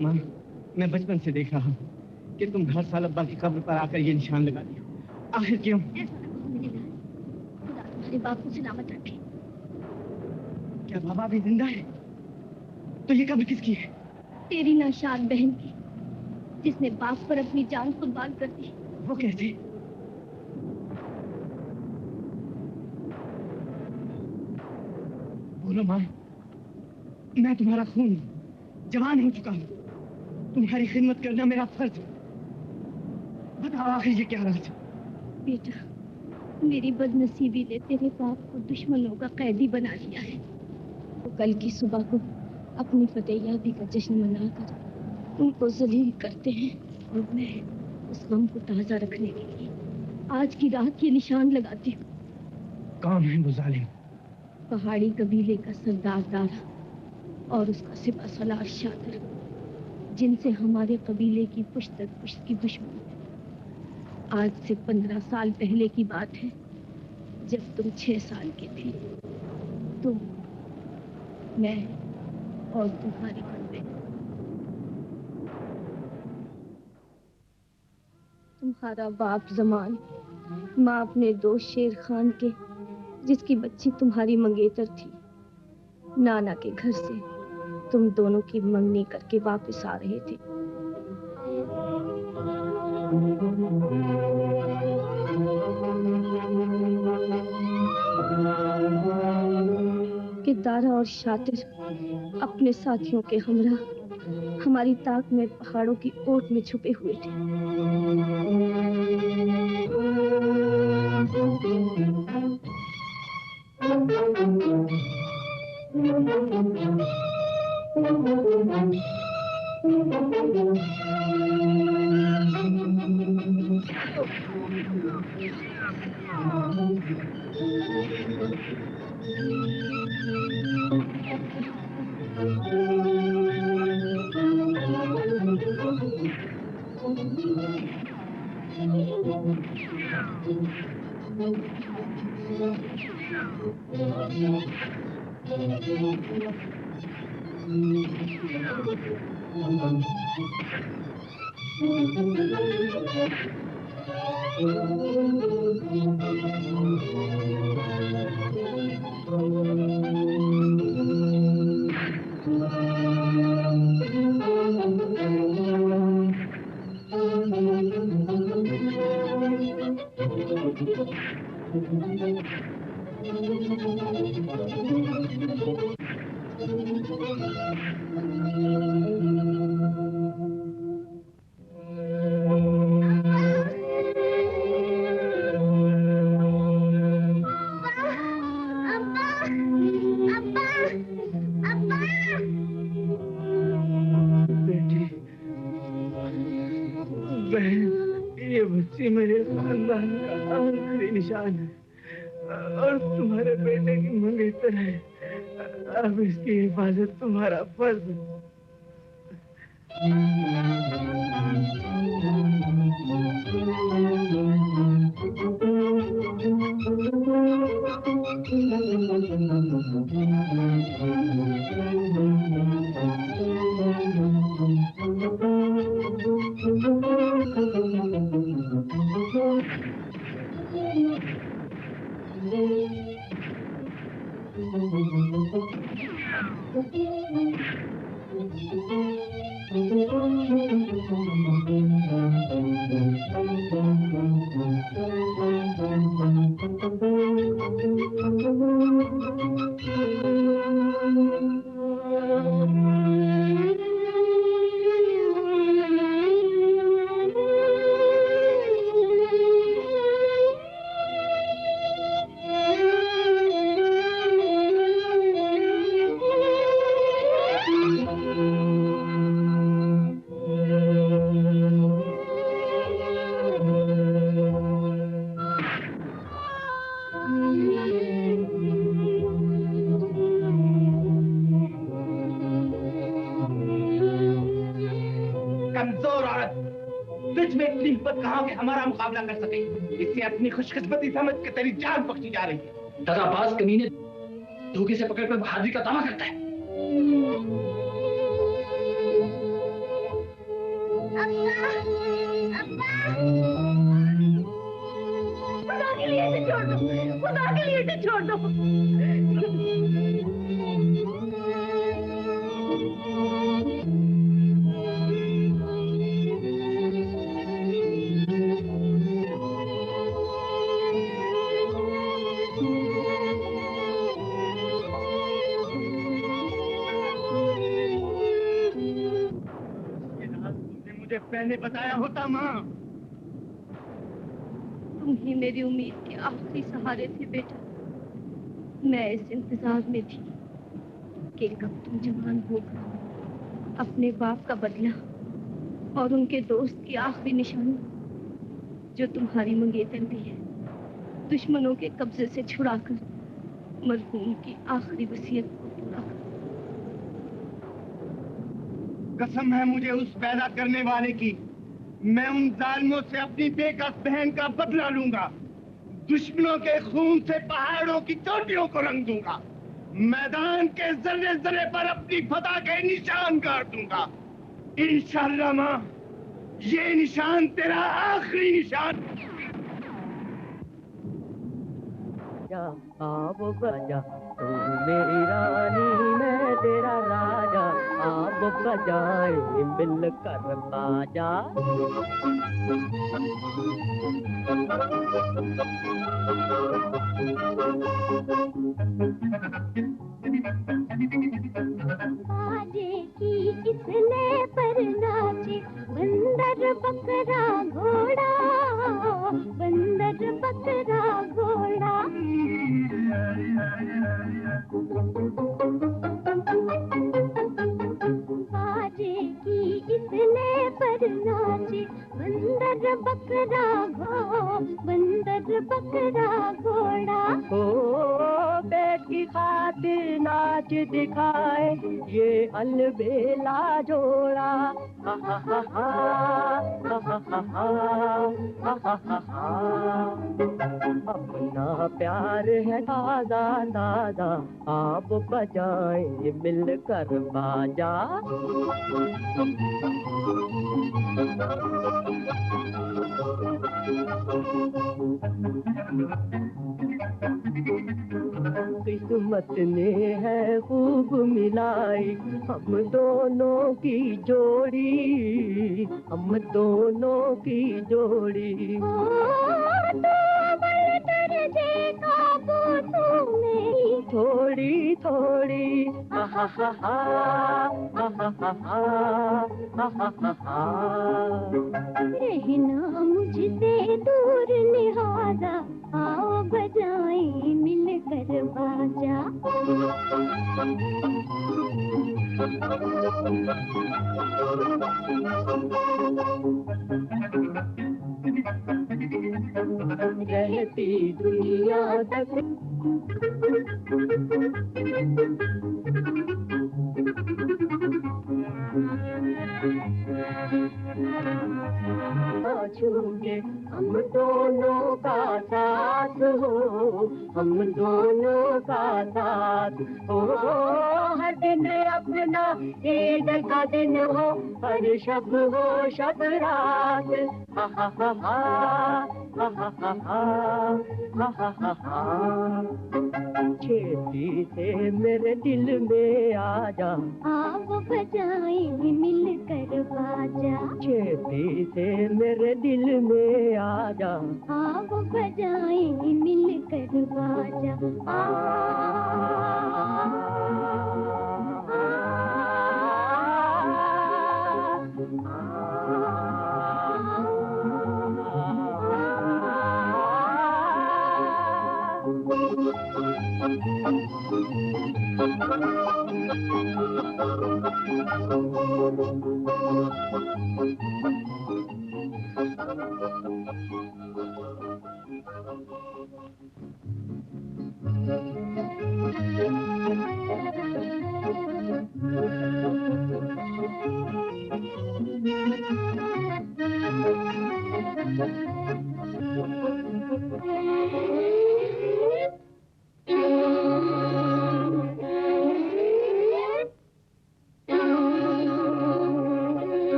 माँ, मैं बचपन से देख रहा हूँ कि तुम हर साल अब्बा की कब्र पर आकर ये निशान लगाती हो। आखिर क्यों? ऐसा ना कहो मेरे लाल, खुदा तुम्हारे बाप को सलामत रखे। क्या बाबा भी जिंदा है? तो ये कब्र किसकी है? तेरी नाशाद बहन की, जिसने बाप पर अपनी जान कुर्बान कर दी। वो कैसे? बोलो माँ, मैं तुम्हारा खून जवान हो चुका हूँ, तुम्हारी खिदमत करना मेरा फर्ज है। बताओ आखिर ये क्या राज? बेटा, मेरी बदनसीबी ने तेरे बाप को दुश्मनों का कैदी बना लिया है। तो कल की सुबह को अपनी फतेहयाबी का जश्न मनाकर उनको जलील करते हैं, और मैं उस गम को ताजा रखने के लिए आज की रात ये निशान लगाती हूँ। कौन है वो जालिम? पहाड़ी कबीले का सरदार दारा और उसका सिपा सलार शातिर, जिनसे हमारे कबीले की पुश्त दर पुश्त की दुश्मनी है। आज से 15 साल पहले की बात है, जब तुम 6 साल के थे। तुम, मैं और तुम्हारी बहन। तुम्हारा बाप जमान, माँ अपने दोस्त शेर खान के, जिसकी बच्ची तुम्हारी मंगेतर थी, नाना के घर से तुम दोनों की मंगनी करके वापस आ रहे थे कि दारा और शातिर अपने साथियों के हमरा हमारी ताक में पहाड़ों की ओट में छुपे हुए थे। बहन, ये बच्ची मेरे खानदान का आखिरी निशान है और तुम्हारे बेटे की मंगेतर है। अब इसकी हिफाजत तुम्हारा फर्ज है। हमारा मुकाबला कर सके, इससे अपनी खुशकिस्मती समझ के तेरी जान बख्शी जा रही है। दगाबाज कमीने धोखे से पकड़कर बहादुरी का दावा करता है। खुदा के लिए इसे छोड़ दो, खुदा के लिए इसे छोड़ दो। पहले बताया होता माँ। तुम ही मेरी उम्मीद के आखिरी सहारे थे बेटा। मैं इस इंतजार में थी कि कब तुम जवान होकर अपने बाप का बदला और उनके दोस्त की आखिरी निशानी जो तुम्हारी मंगेतर भी है, दुश्मनों के कब्जे से छुड़ाकर मरहूम की आखिरी वसीयत को पूरा कर। कसम है मुझे उस पैदा करने वाले की, मैं उन जालिमों से अपनी बेकस बहन का बदला लूंगा। दुश्मनों के खून से पहाड़ों की चोटियों को रंग दूंगा। मैदान के जर्रे जर्रे पर अपनी फतह के निशान गाड़ दूंगा। इंशाअल्लाह माँ, ये निशान तेरा आखिरी निशान। आप बजा तू मेरी रानी, मैं तेरा राजा। आप बजाए मिलकर बाजा। बाजे की इसने पर नाचे बंदर बकरा घोड़ा, बंदर बकरा घोड़ा। बाजे की इसने पर नाचे बंदर बकरा बंदर बकरा घोड़ा। ओ बेटी खातिर नाच दिखाए ये अलबेला जोड़ा। हा हा हा हा हा हा हा हा हा। अपना प्यार है ताजा ताजा, आप बजाए मिलकर बाजा। किस्मत ने है खूब मिलाई हम दोनों की जोड़ी, हम दोनों की जोड़ी। थोड़ी थोड़ी हा हा हा हा हा हा हा हा। रहना मुझसे दूर लिहाजा, आओ बजाएं मिलकर बाजा। रहती दुनिया तक छूटे हम दोनों का साथ हो, हम दोनों का साथ हो, हर दिन अपना ईद का दिन हो, हर शब हो शब रात। हा हा हा हा हा हा हा हा हा हा हा। छेती से मेरे दिल में आजा, आप बजाएं मिलकर बाजा। छेती से मेरे दिल में आजा, आप बजाएं मिलकर बाजा।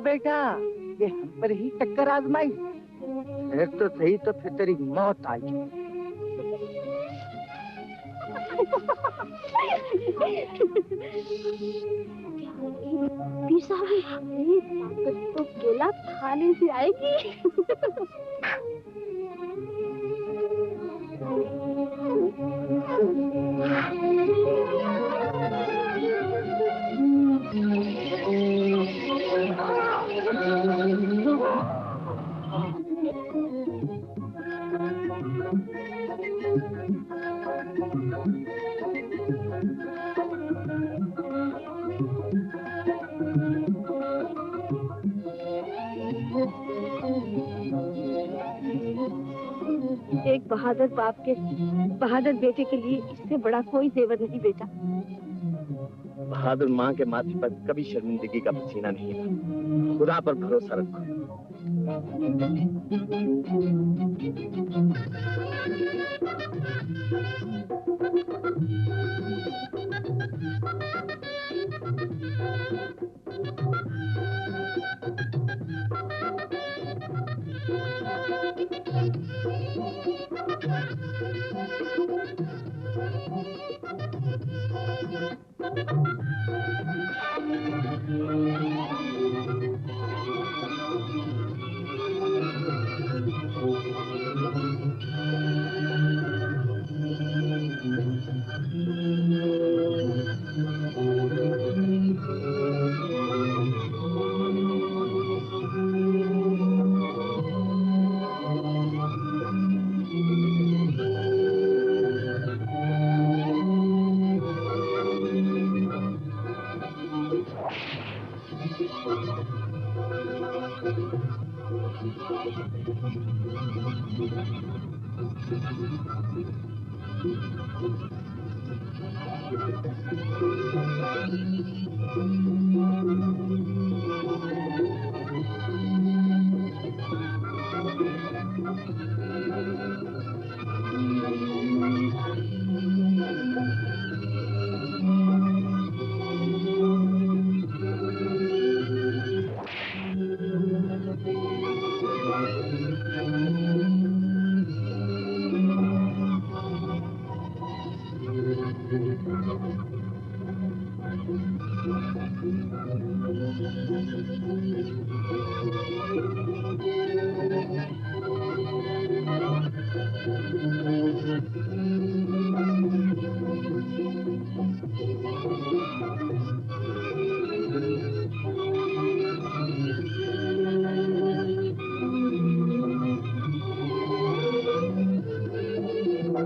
बेटा, ये हम पर ही टक्कर आजमाई। एक तो सही तो फिर तेरी मौत आई। पीर साहब, ताकत तो केला खाने से आएगी। एक बहादुर बाप के बहादुर बेटे के लिए इससे बड़ा कोई जेवर नहीं बेटा। बहादुर माँ के माथे पर कभी शर्मिंदगी का पसीना नहीं था। खुदा पर भरोसा रखो।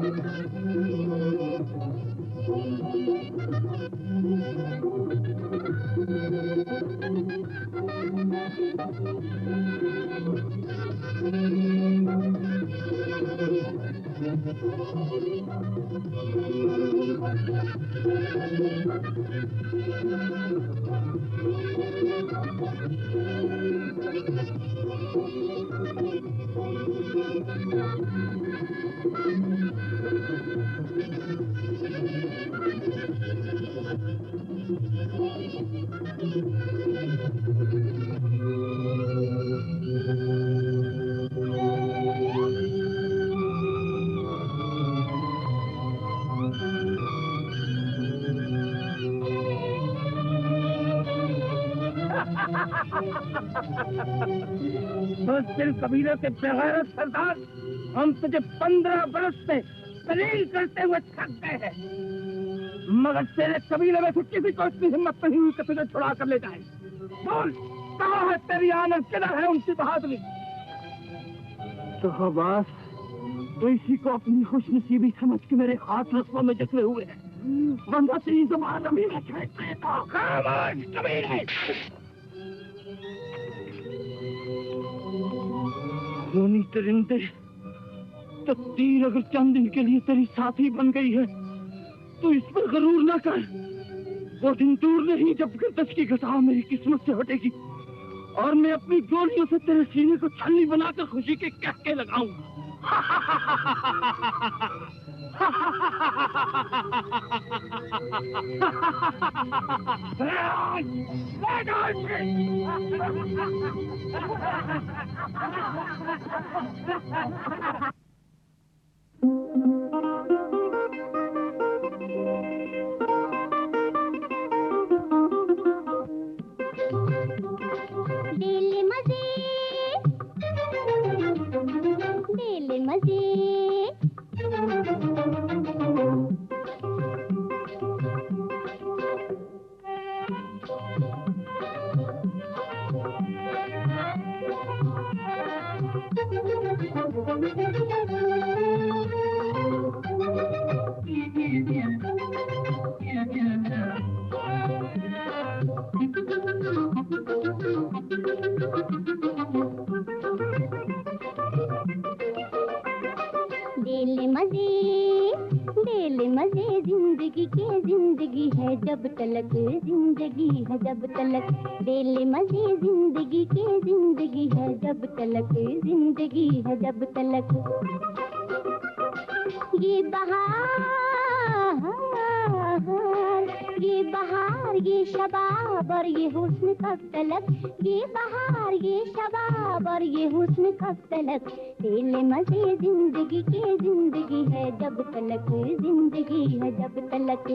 तो सिर्फ कबीले के बेगैरत सरदार, हम तुझे 15 बरस से दलील करते हुए थक गए हैं, मगर तेरे कबीले में से किसी को इतनी हिम्मत नहीं हुई कि तुझे छुड़ा कर ले जाए। बोल, कहाँ है तेरी आनत, किधर है उनकी बहादुरी? तो अब्बास, तो इसी को अपनी खुशनसीबी समझ के मेरे हाथ रस्मों में जकड़े हुए हैं, वरना तेरी जुबान अभी न छेड़ते तो खामोश कबीले। खूनी परिंदे, तो तीर अगर चंद दिन के लिए तेरी साथी बन गई है तो इस पर गरूर न कर। वो दिन दूर नहीं जब गर्दश की घटाव मेरी किस्मत से हटेगी और मैं अपनी गोलियों से तेरे सीने को छलनी बनाकर खुशी के कहके लगाऊंगा। जब तलक जिंदगी है, जब तलक दिल मजे जिंदगी के, जिंदगी है जब तलक, जिंदगी है जब तलक। ये बहार, ये बहार, ये शबाब और ये हुस्न कब तलक, ये बहार, ये शबाब और ये हुस्न कब तलक। दिल मजे जिंदगी के, जिंदगी है जब तलक, जिंदगी है जब तलक।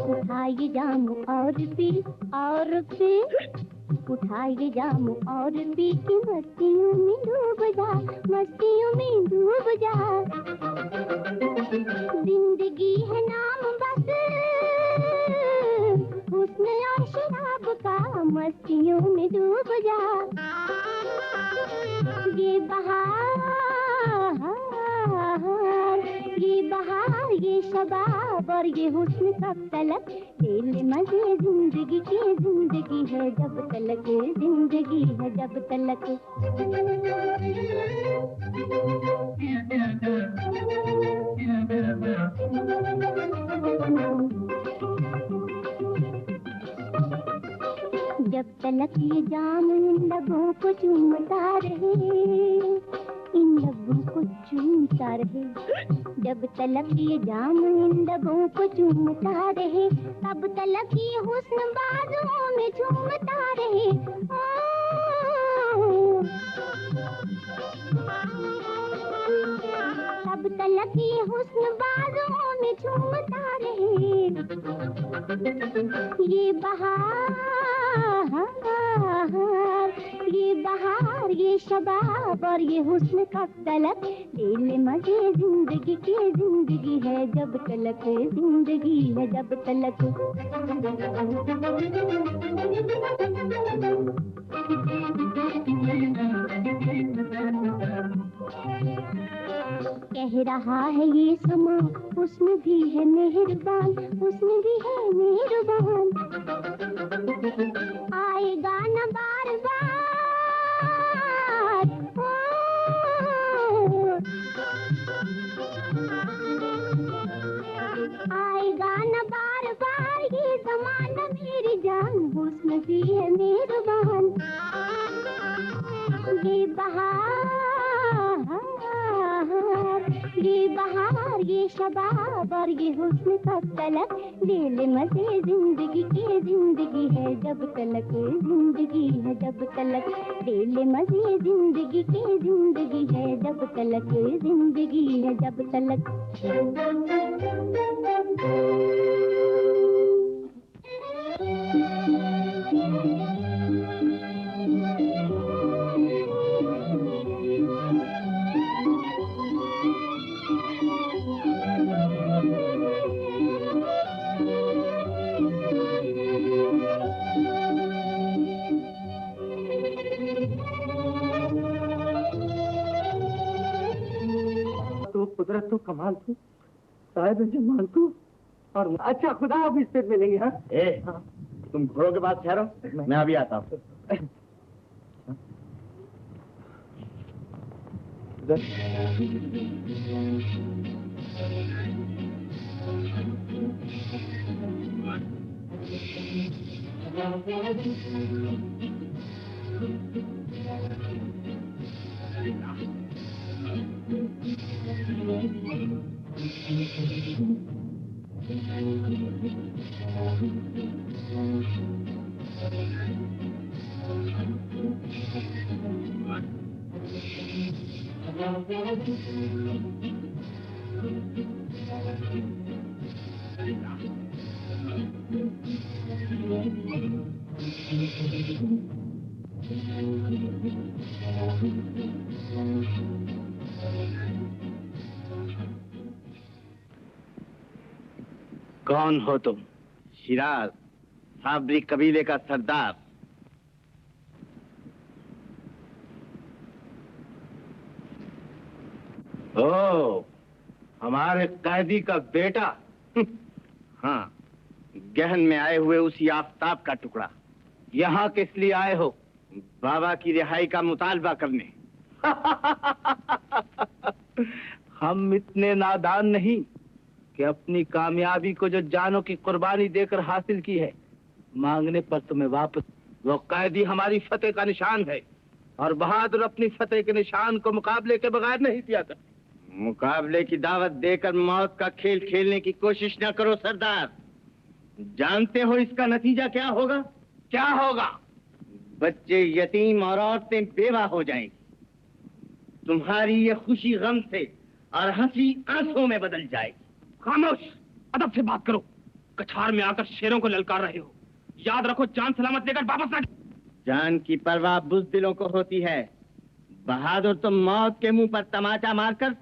उठाइए जाम और पी, और पी, उठाइए जाम और पी की मस्तियों में डूब जा, मस्तियों में डूब जा। जिंदगी है नाम बस हुस्न और शराब का, मस्तियों में डूब जा। ये बहार, ये बहार, ये शबाब और ये हुस्न कब तलक। दिल मजे जिंदगी के, जिंदगी है जब तलक, जिंदगी है जब तलक। जब तलक ये जाम इन लबों को चूमता रहे, इन लबों को चूमता रहे। जब तलक ये जाम इन लबों को चूमता रहे, तब तलक ये हुस्न बाजुओं में झूमता रहे। तब तलक ये हुस्न बाजुओं में झूमता रहे। ये बहार, ये बहार, ये ये शबाब और ये हुस्न का तलक, ले ले मजे जिंदगी की, जिंदगी है जब तलक, जिंदगी है जब तलक। कह रहा है ये समा, उसमें भी है मेहरबान, उसमें भी है मेहरबान। आएगा न बार बार, आएगा न बार बार ये ज़माना मेरी जान, उसमें भी है मेहरबान। ये बहार ये शबाब और ये हुस्न का तलक, ले ले मजे जिंदगी की, जिंदगी है जब तलक, जिंदगी है जब तलक। ले ले मजे जिंदगी की, जिंदगी है जब तलक, जिंदगी है जब तलक। कुदरत तो कमाल थी, साहिब जमाल तू। और अच्छा खुदा हाफिज़, फिर मिलेंगे। हाँ तुम घोड़ों के पास ठहरो, मैं अभी आता हूँ। कौन हो तुम? शिराज साबरी कबीले का सरदार। ओ, हमारे कैदी का बेटा। हाँ, गहन में आए हुए उसी आफताब का टुकड़ा। यहाँ किस लिए आए हो? बाबा की रिहाई का मुतालबा करने। हम इतने नादान नहीं कि अपनी कामयाबी को जो जानों की कुर्बानी देकर हासिल की है, मांगने पर तुम्हें वापस। वो कैदी हमारी फतेह का निशान है, और बहादुर अपनी फतेह के निशान को मुकाबले के बगैर नहीं दिया करते। मुकाबले की दावत देकर मौत का खेल खेलने की कोशिश न करो सरदार। जानते हो इसका नतीजा क्या होगा? क्या होगा? बच्चे यतीम और औरतें बेवा हो जाएंगी। तुम्हारी ये खुशी गम से और हंसी आंसुओं में बदल जाएगी। खामोश, अदब से बात करो। कछार में आकर शेरों को ललकार रहे हो। याद रखो, जान सलामत लेकर वापस ना। जान की परवाह बुज़दिलों को होती है। बहादुर तो मौत के मुंह पर तमाचा मारकर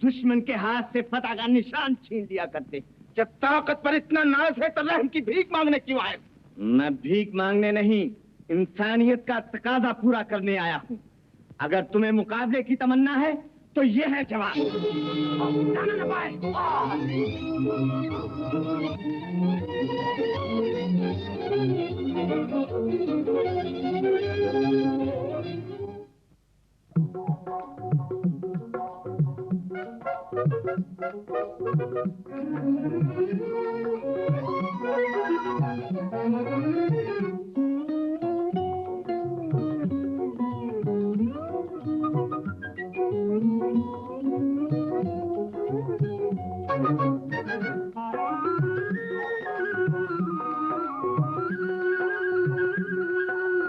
दुश्मन के हाथ से फतह का निशान छीन लिया करते। जब ताकत पर इतना नाज है तो रहम की भीख मांगने क्यों आए? मैं भीख मांगने नहीं, इंसानियत का तकाजा पूरा करने आया हूँ। अगर तुम्हें मुकाबले की तमन्ना है तो ये है जवाब। जाने न पाए।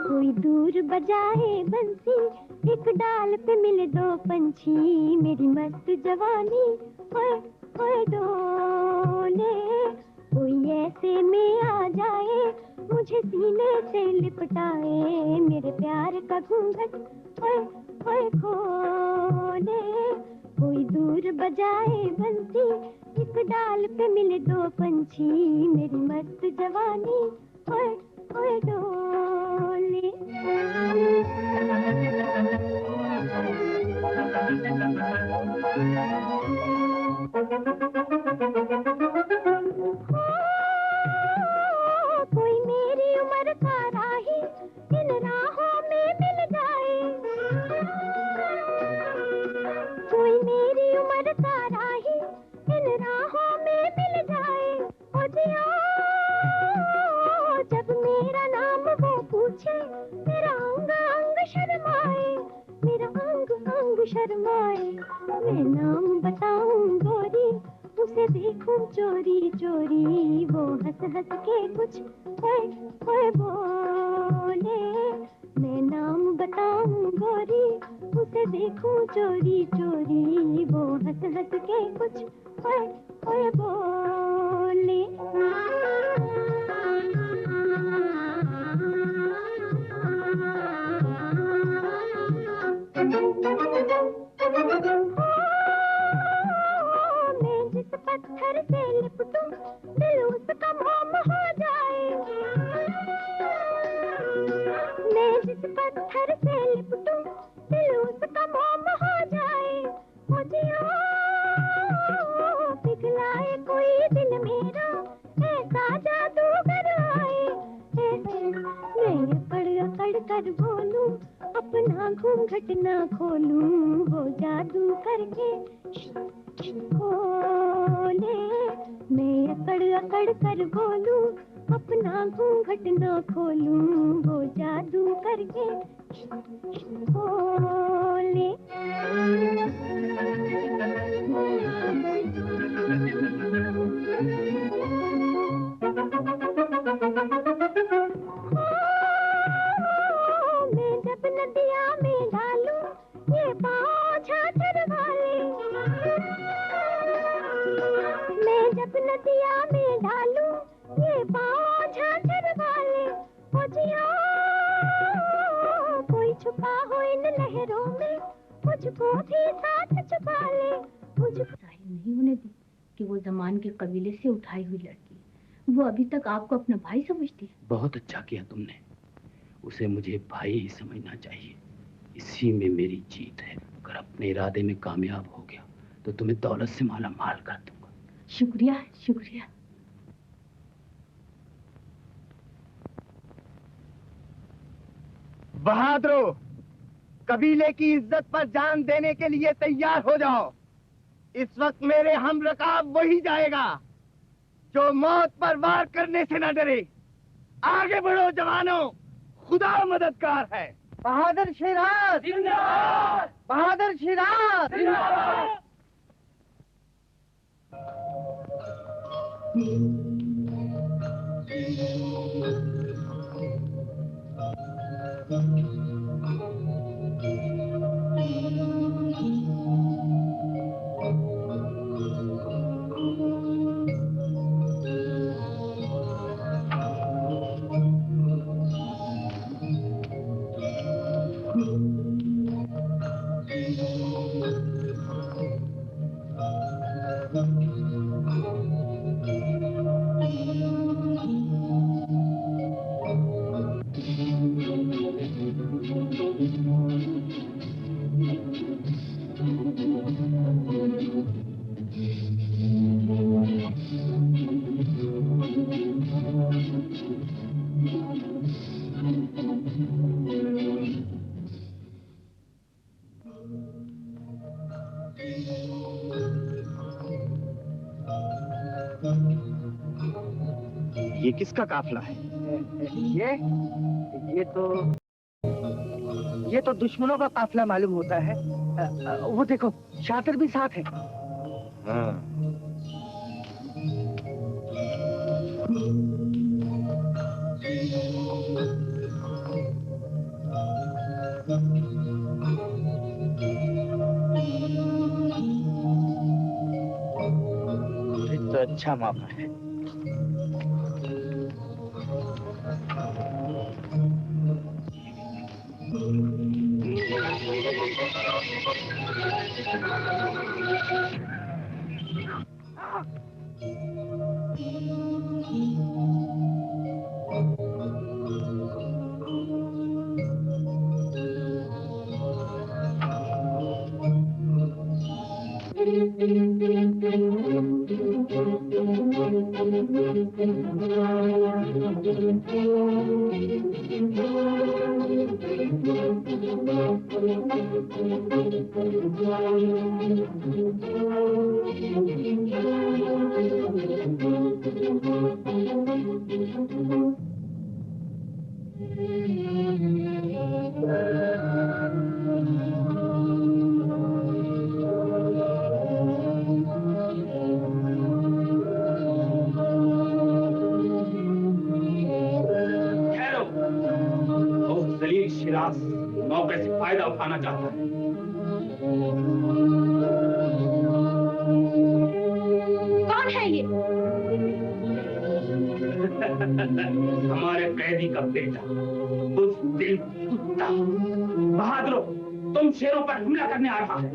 कोई दूर बजाए बंसी, एक डाल पे मिले दो पंछी, मेरी मस्त जवानी ओए ओए डोले। कोई ऐसे में आ जाए, मुझे सीने से लिपटाए, मेरे प्यार का घूंघट ओए ओए खोले, कोई दूर बजाए बंसी, एक डाल पे मिले दो पंछी, मेरी मस्त जवानी ओए ओए डोले। कोई मेरी उम्र का राही इन राहों में मिल जाए, कोई मेरी उम्र का राही इन राहों में मिल जाए। ओ जिया जब मेरा नाम वो पूछे, मेरा अंग अंग शर्माए, मेरा अंग अंग शर्माए। मैं नाम बताऊं गोरी, उसे देखूं चोरी चोरी, वो हंस हंस के कुछ ओए ओए बोले। मैं नाम बताऊं गोरी, उसे देखूं चोरी चोरी, वो हंस हंस के कुछ ओए ओए बोले। मैं जिस पत्थर से लिपटूं, दिल उसका मोम हो जाए, मैं जिस पत्थर से लिपटूं, दिल उसका मोम हो जाए। ओ जिया पिघलाए कोई दिल मेरा, ऐसा जादूगर आए, ऐसे मैं अकड़ अकड़ कर बोलूं, अपना घूंघट ना खोलूं, वो जादू करके खोले। मैं अकड़ अकड़ कर बोलूं, अपना घूंघट ना खोलूं, वो जादू करके खोले। मैं जब नदिया में डालूं, ये पाँव झांझर वाले, मैं जब नदिया में डालूं, ये पाँव झांझर वाले। ओ जिया कोई छुपा हो इन लहरों में, मुझको भी साथ छुपा ले, मुझको जाहिर नहीं होने दी कि वो जमान के कबीले से उठाई हुई लड़की है। वो अभी तक आपको अपना भाई समझती है। बहुत अच्छा किया तुमने, उसे मुझे भाई ही समझना चाहिए। इसी में मेरी जीत है। अगर अपने इरादे में कामयाब हो गया तो तुम्हें दौलत से माला माल कर दूंगा। शुक्रिया शुक्रिया। बहादुरों, कबीले की इज्जत पर जान देने के लिए तैयार हो जाओ। इस वक्त मेरे हम रकाब वही जाएगा जो मौत पर वार करने से न डरे। आगे बढ़ो जवानों, खुदा मददगार है। बहादुर शिराज जिंदाबाद, बहादुर शिराज जिंदाबाद। ये किसका काफिला है? ये तो दुश्मनों का काफिला मालूम होता है। वो देखो, शातिर भी साथ है। हाँ। तो अच्छा मौका है। मौके से फायदा उठाना चाहता है। कौन है ये? हमारे कैदी का बेटा, बुज़दिल कुत्ता। बहादुरो, तुम शेरों पर हमला करने आ रहा है।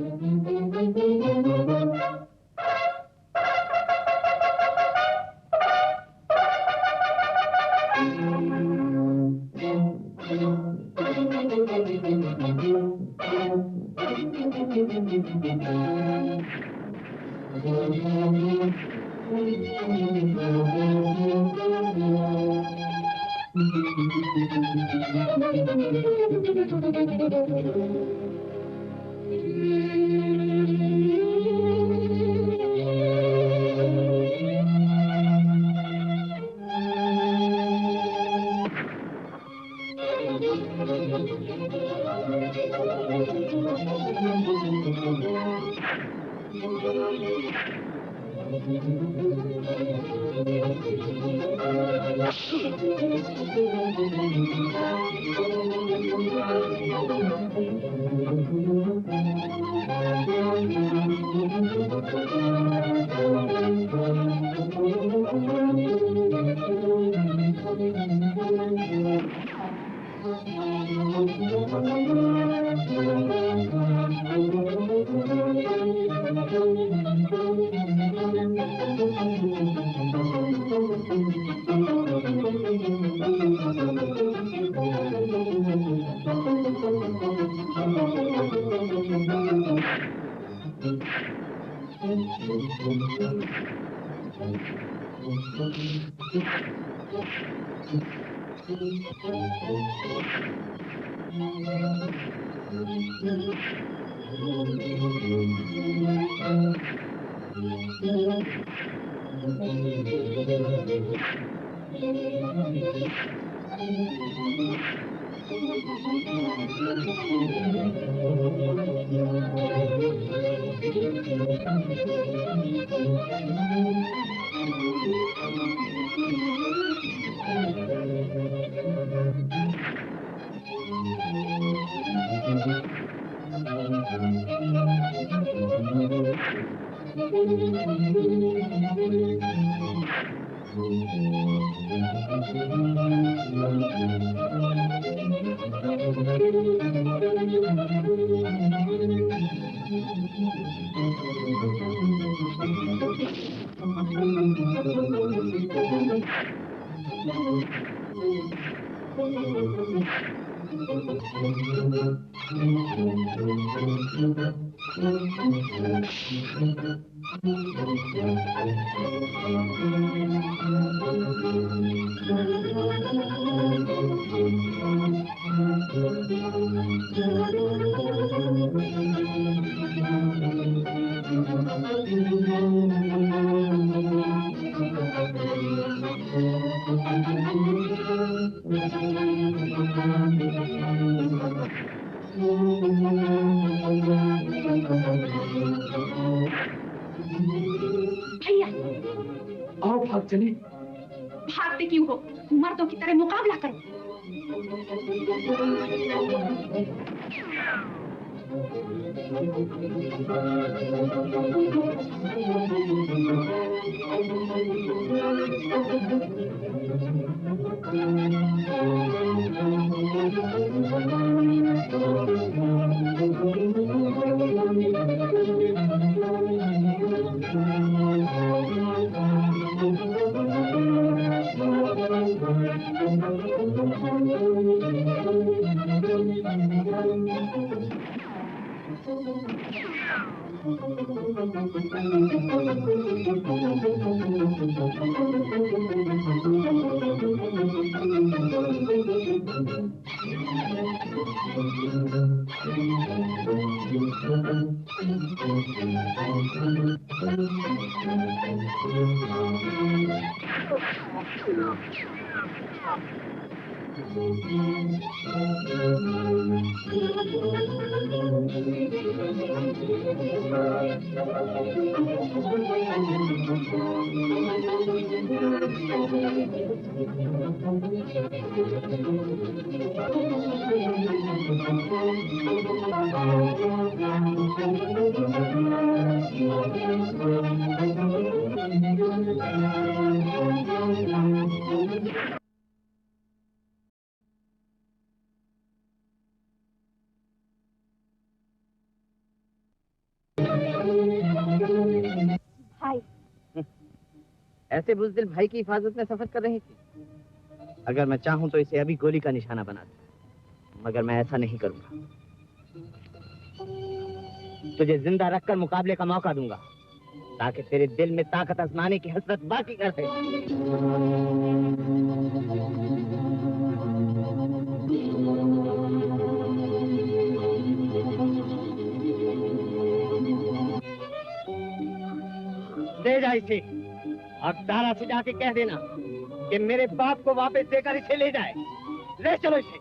भैया, आओ भाग चले। भागते क्यों हो? मर्दों की तरह मुकाबला करो। भाई, ऐसे बुज़दिल भाई की हिफाजत में सफर कर रही थी। अगर मैं चाहूं तो इसे अभी गोली का निशाना बना दूं, मगर मैं ऐसा नहीं करूंगा। तुझे जिंदा रखकर मुकाबले का मौका दूंगा, ताकि तेरे दिल में ताकत आजमाने की हसरत बाकी कर दे। ले जा इसे और तारा से जाके कह देना कि मेरे बाप को वापस देकर इसे ले जाए। ले चलो इसे।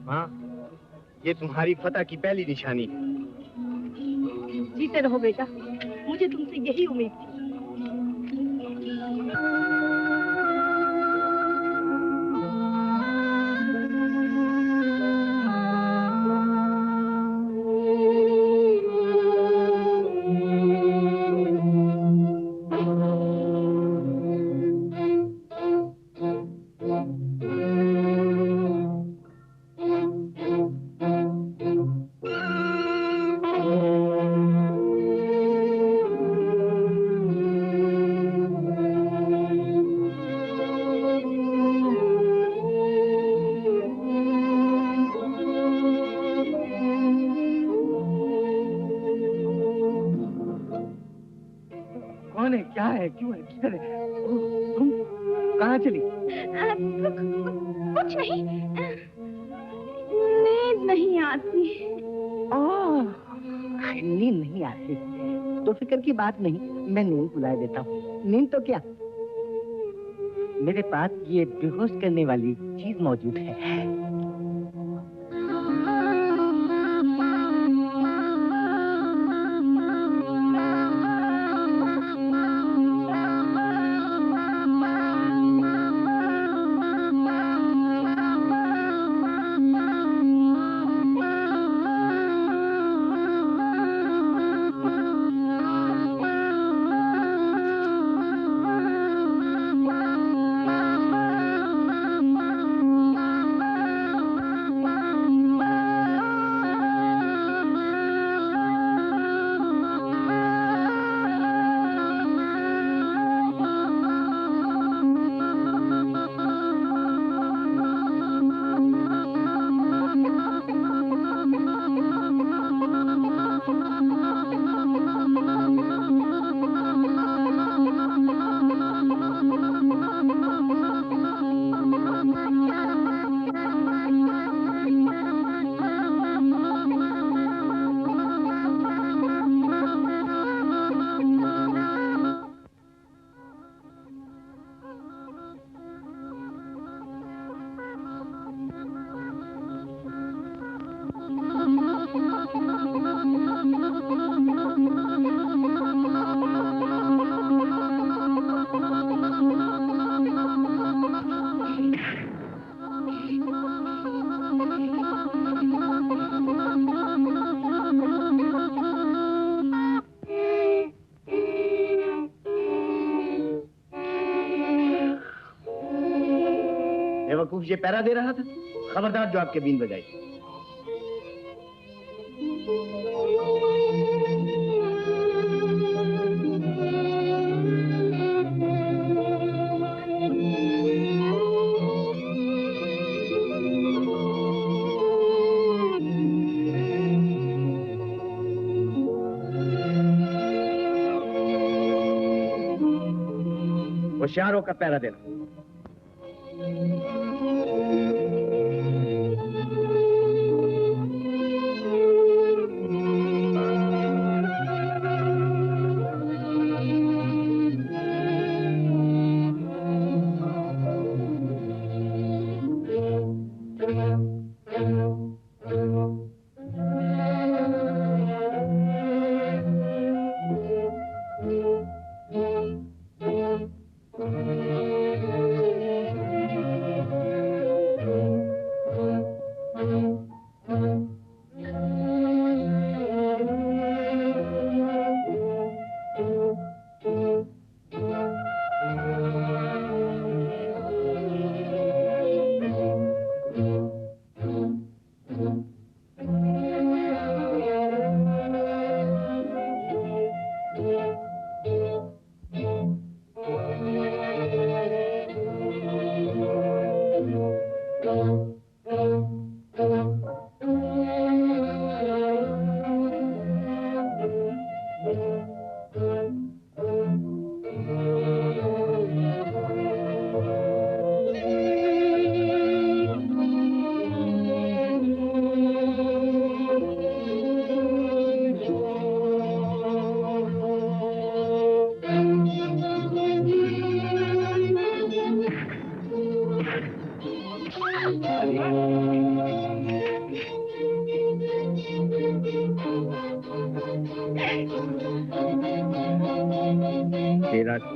माँ, ये तुम्हारी फतह की पहली निशानी है। जीते रहो बेटा, मुझे तुमसे यही उम्मीद थी। कौन है, क्या है, क्यों है, किधर है? तुम कहाँ चली? कुछ नहीं, नींद नहीं आती। नींद नहीं आती तो फिक्र की बात नहीं, मैं नींद बुला देता हूँ। नींद तो क्या, मेरे पास ये बेहोश करने वाली चीज मौजूद है। बेवकूफ ये पहरा दे रहा था? खबरदार जो आपके बीन बजाई। होशियारों का पहरा देना।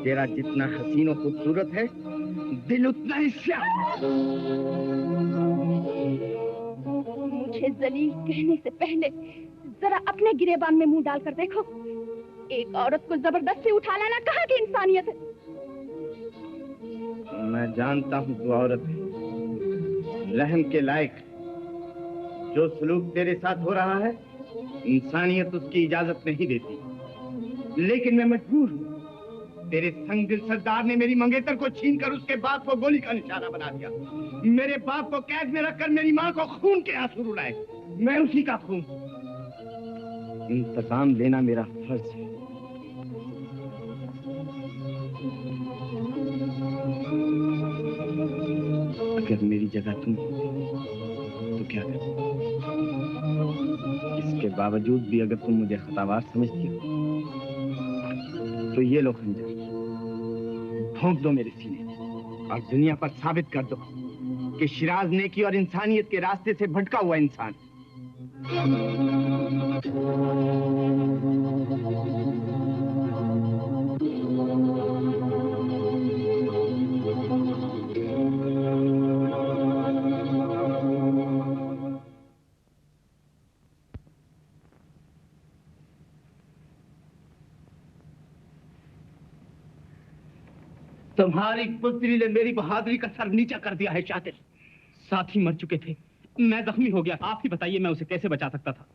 तेरा जितना हसीन और खूबसूरत है, दिल उतना ही श्याम। मुझे जलील कहने से पहले जरा अपने गिरेबान में मुंह डालकर देखो। एक औरत को जबरदस्ती उठा लाना कहाँ की इंसानियत है? मैं जानता हूँ तू औरत है, रहम के लायक। जो सलूक तेरे साथ हो रहा है, इंसानियत उसकी इजाजत नहीं देती। लेकिन मैं मजबूर हूँ। तेरे संगदिल सरदार ने मेरी मंगेतर को छीनकर उसके बाप को गोली का निशाना बना दिया। मेरे बाप को कैद में रखकर मेरी माँ को खून के आंसू रुलाए। मैं उसी का खून। इंतकाम लेना मेरा फर्ज है। अगर मेरी जगह तुम तो क्या कर? इसके बावजूद भी अगर तुम मुझे खतावार समझती हो तो ये लो खंजर, ठोंक दो मेरे सीने और दुनिया पर साबित कर दो कि शिराज नेकी और इंसानियत के रास्ते से भटका हुआ इंसान। तुम्हारी पुत्री ने मेरी बहादुरी का सर नीचा कर दिया है शातिर। साथी मर चुके थे, मैं जख्मी हो गया। आप ही बताइए मैं उसे कैसे बचा सकता था?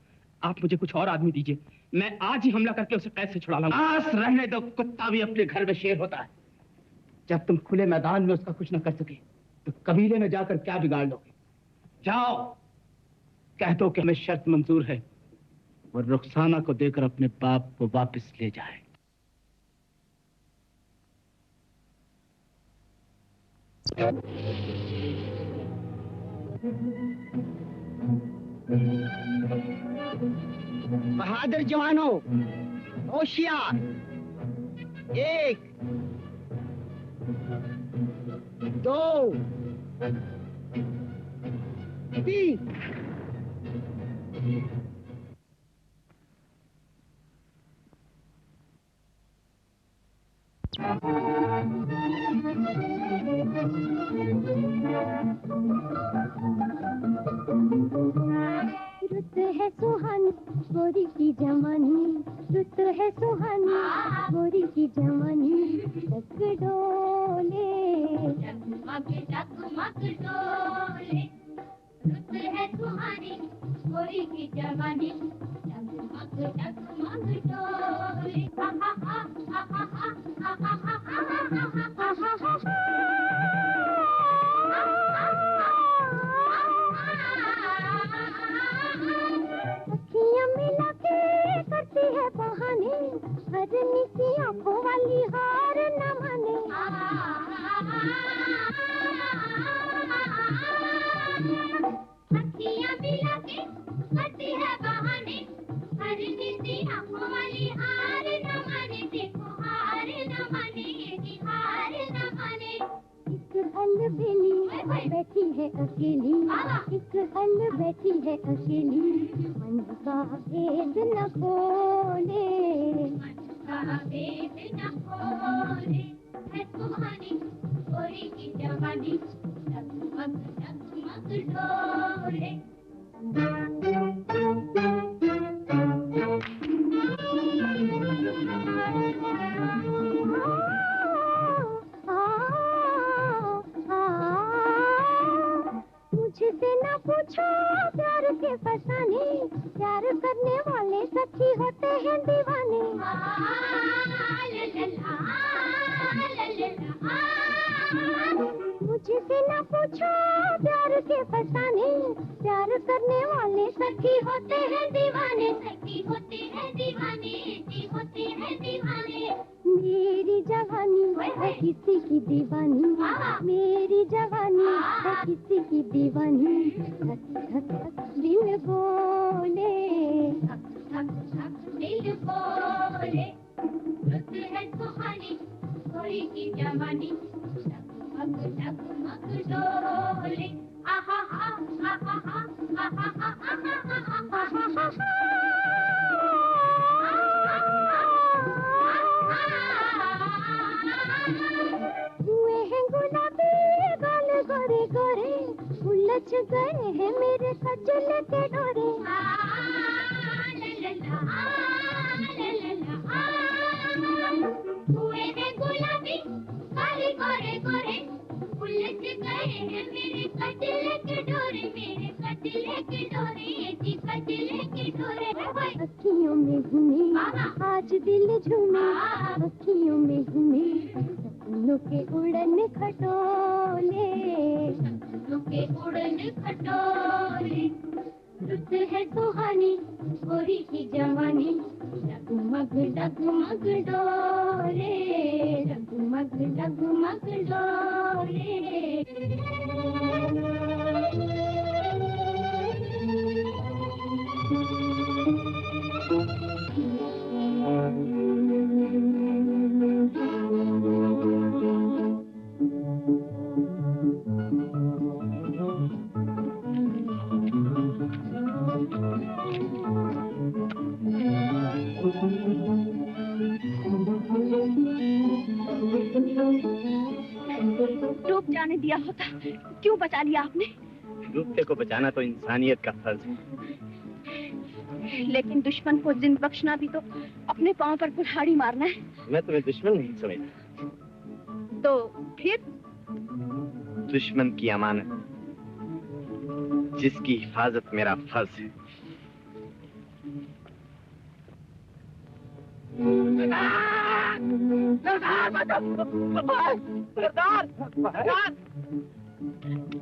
आप मुझे कुछ और आदमी दीजिए, मैं आज ही हमला करके उसे कैद से छुड़ा लाऊंगा। आस रहने दो, कुत्ता भी अपने घर में शेर होता है। जब तुम खुले मैदान में उसका कुछ न कर सके तो कबीले में जाकर क्या बिगाड़ लोगे? जाओ कह दो कि हमें शर्त मंजूर है, वो रुखसाना को देकर अपने बाप को वापस ले जाए। बहादुर जवानों, होशियार। 1 2 3। रुत है सुहानी गोरी की जवानी, रुत है सुहानी गोरी की जवानी, तक डोले जगमग जगमग डोले, रुत है सुहानी गोरी की जवानी, जगमग जगमग डोले। हा हा हा हा हा हा हा हा हा हा। अखियां मिला के करती है बहाने, हरनी की आंखों वाली हार न माने। अखियां मिला के करती है बहाने, हरनी की आंखों वाली हार न माने। देखो हार न माने, ये हार न माने। एक अलबेली बैठी है अकेली, एक अल बैठी है अकेली, मन का भेद न खोले, मन का भेद न खोले। है सुहानी गोरी की जवानी, जगमग जगमग डोले। मुझसे न पूछो प्यार के फसाने, प्यार करने वाले सच्ची होते हैं दीवाने। मुझसे न पूछो प्यार के फसाने, प्यार करने वाले सच्ची होते हैं दीवाने। सखी होते हैं दीवाने, जी होते हैं दीवाने। मेरी जवानी है किसी की दीवानी, मेरी जवानी है किसी की दीवानी, धक धक धक दिल बोले, धक धक धक दिल बोले। रुत है सुहानी गोरी की जवानी, जगमग जगमग डोले। आहा हा आहा हा आहा हा आहा हा। हुए हैं गुलाबी गाल गोरे गोरे, उलझ गए हैं मेरे सजन के डोरे। हुए हैं गुलाबी काले गोरे गोरे, उलझ गए हैं मेरे कजले के डोरे, मेरे कजले के डोरे, जी कजले के डोरे। अखियों में घूमे आज दिल झूमे, अखियों में घूमे सपनों के उड़न खटोले, सपनों के उड़न खटोले। रुत है सुहानी गोरी की जवानी, डगमग डगमग डोले, डगमग डगमग डोले। डूब जाने दिया होता, क्यों बचा लिया आपने? डूबते को बचाना तो इंसानियत का फर्ज है। लेकिन दुश्मन को जिंदा बख्शना भी तो अपने पांव पर कुल्हाड़ी मारना है। मैं तुम्हें दुश्मन नहीं समझता। तो फिर? दुश्मन की अमानत, जिसकी हिफाजत मेरा फर्ज है।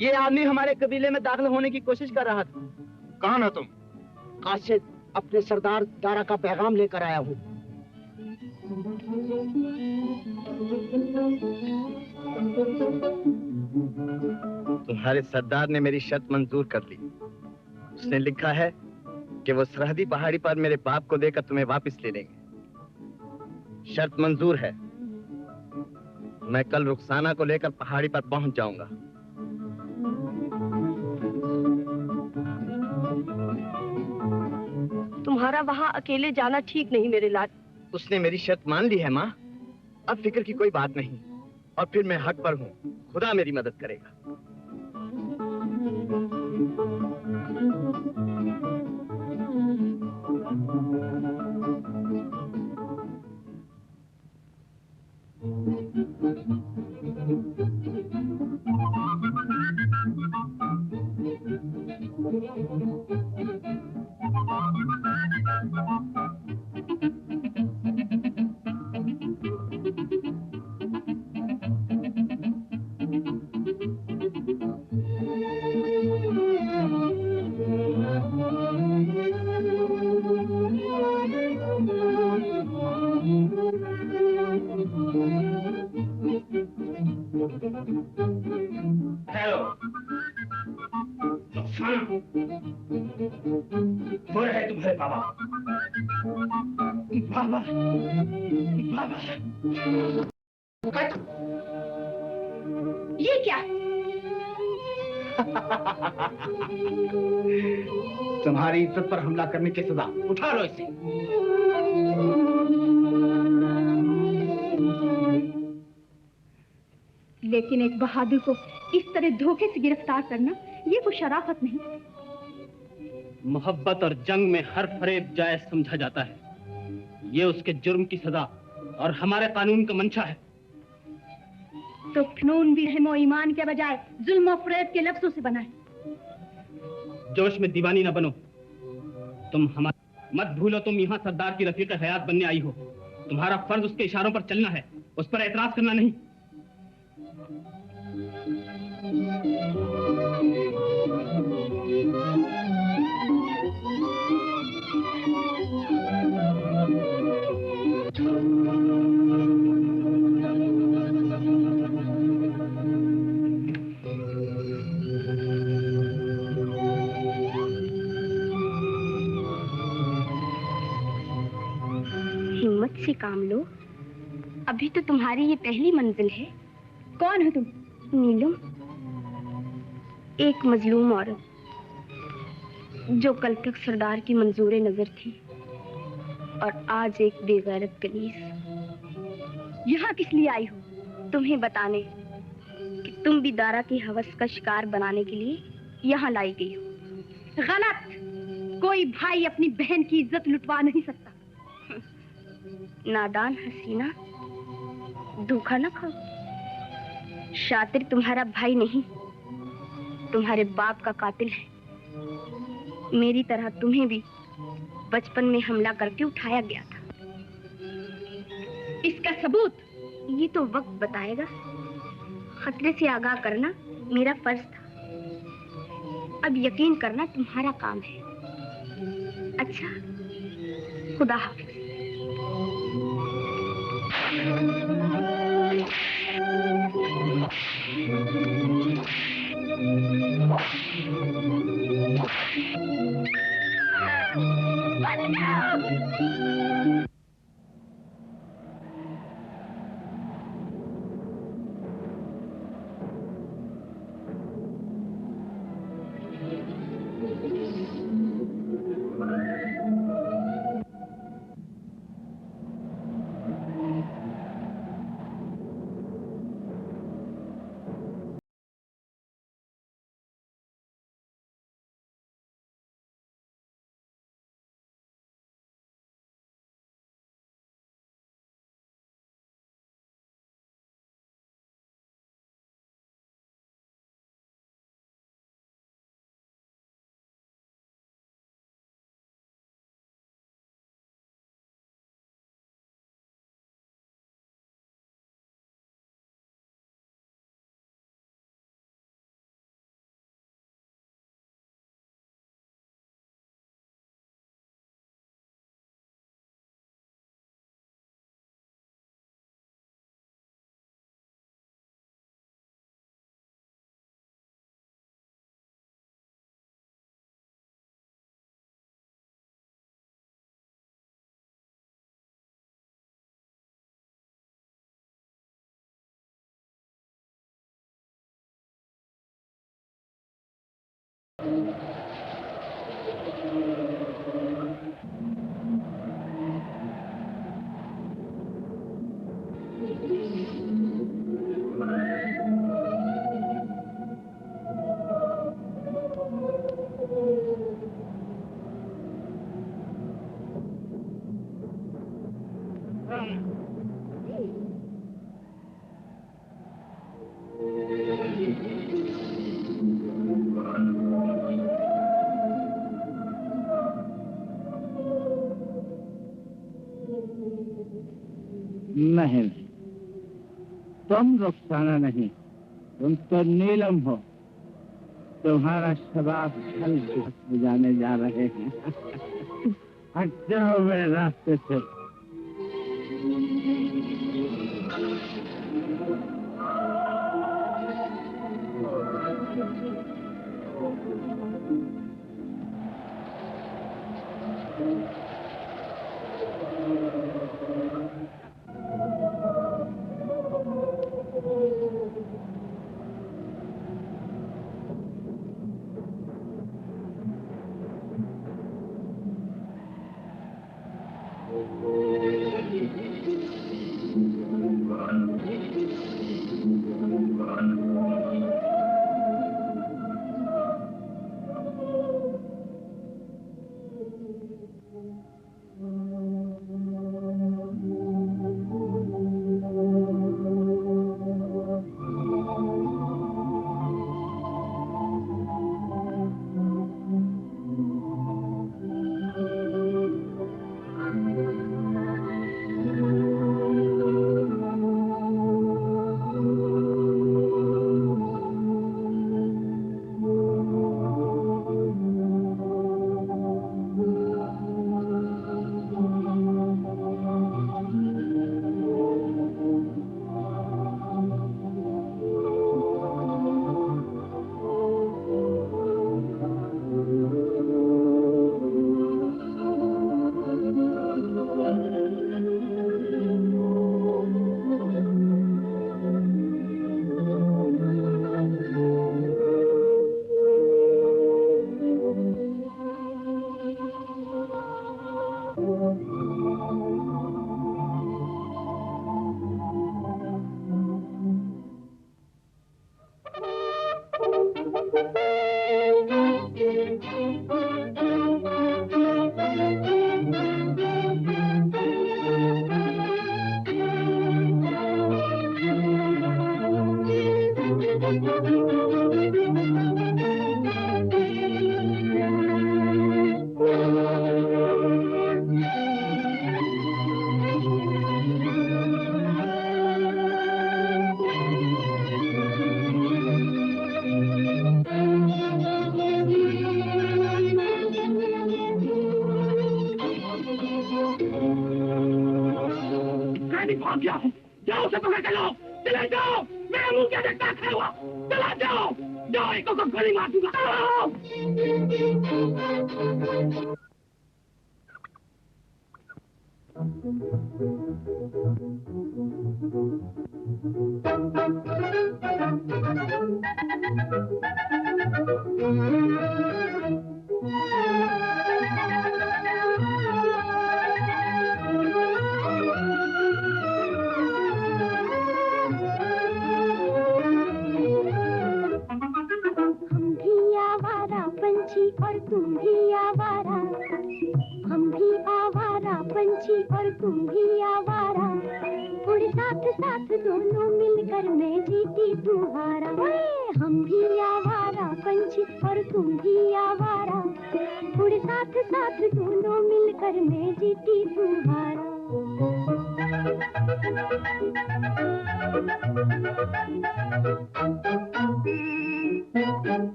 ये आदमी हमारे कबीले में दाखिल होने की कोशिश कर रहा था। कौन हो तुम? काशिद, अपने सरदार दारा का पैगाम लेकर आया हूँ। तुम्हारे सरदार ने मेरी शर्त मंजूर कर ली। उसने लिखा है कि वो सरहदी पहाड़ी पर मेरे बाप को देकर तुम्हें वापस ले लेंगे। शर्त मंजूर है। मैं कल रुखसाना को लेकर पहाड़ी पर पहुंच जाऊंगा। तुम्हारा वहाँ अकेले जाना ठीक नहीं मेरे लाल। उसने मेरी शर्त मान ली है माँ। अब फिक्र की कोई बात नहीं। और फिर मैं हक पर हूँ। खुदा मेरी मदद करेगा। हेलो वो है तुम्हारे बाबा। बाबा बाबा ये क्या? तुम्हारी इज्जत पर हमला करने की सजा। उठा लो इसे। लेकिन एक बहादुर को इस तरह धोखे से गिरफ्तार करना, ये कोई शराफत नहीं। मोहब्बत और जंग में हर फरेब जायज समझा जाता है। ये उसके जुर्म की सजा और हमारे कानून का मंशा है। तो कानून भी रहम और ईमान के बजाय जुल्म और फरेब के लफ्जों से बना है। जोश में दीवानी न बनो। तुम हमारे मत भूलो, तुम यहाँ सरदार की रफीक हयात बनने आई हो। तुम्हारा फर्ज उसके इशारों पर चलना है, उस पर एतराज करना नहीं। हिम्मत से काम लो, अभी तो तुम्हारी ये पहली मंजिल है। कौन हो तुम? नीलम, एक मजलूम औरत जो कल तक सरदार की मंजूरे नजर थी और आज एक बेगैरत कनीज। यहाँ किस लिए आई हो? तुम्हें बताने कि तुम भी दारा की हवस का शिकार बनाने के लिए यहाँ लाई गई हो। गलत। कोई भाई अपनी बहन की इज्जत लुटवा नहीं सकता। नादान हसीना, धोखा न खाओ। शातिर तुम्हारा भाई नहीं, तुम्हारे बाप का कातिल है। मेरी तरह तुम्हें भी बचपन में हमला करके उठाया गया था। इसका सबूत ये तो वक्त बताएगा। खतरे से आगाह करना मेरा फर्ज था, अब यकीन करना तुम्हारा काम है। अच्छा, खुदा हाफिज। नहीं, तुम रुखसाना नहीं, तुम तो नीलम हो। तुम्हारा शबाब छल हो जाने जा रहे हैं। हट जाओ मेरे रास्ते से।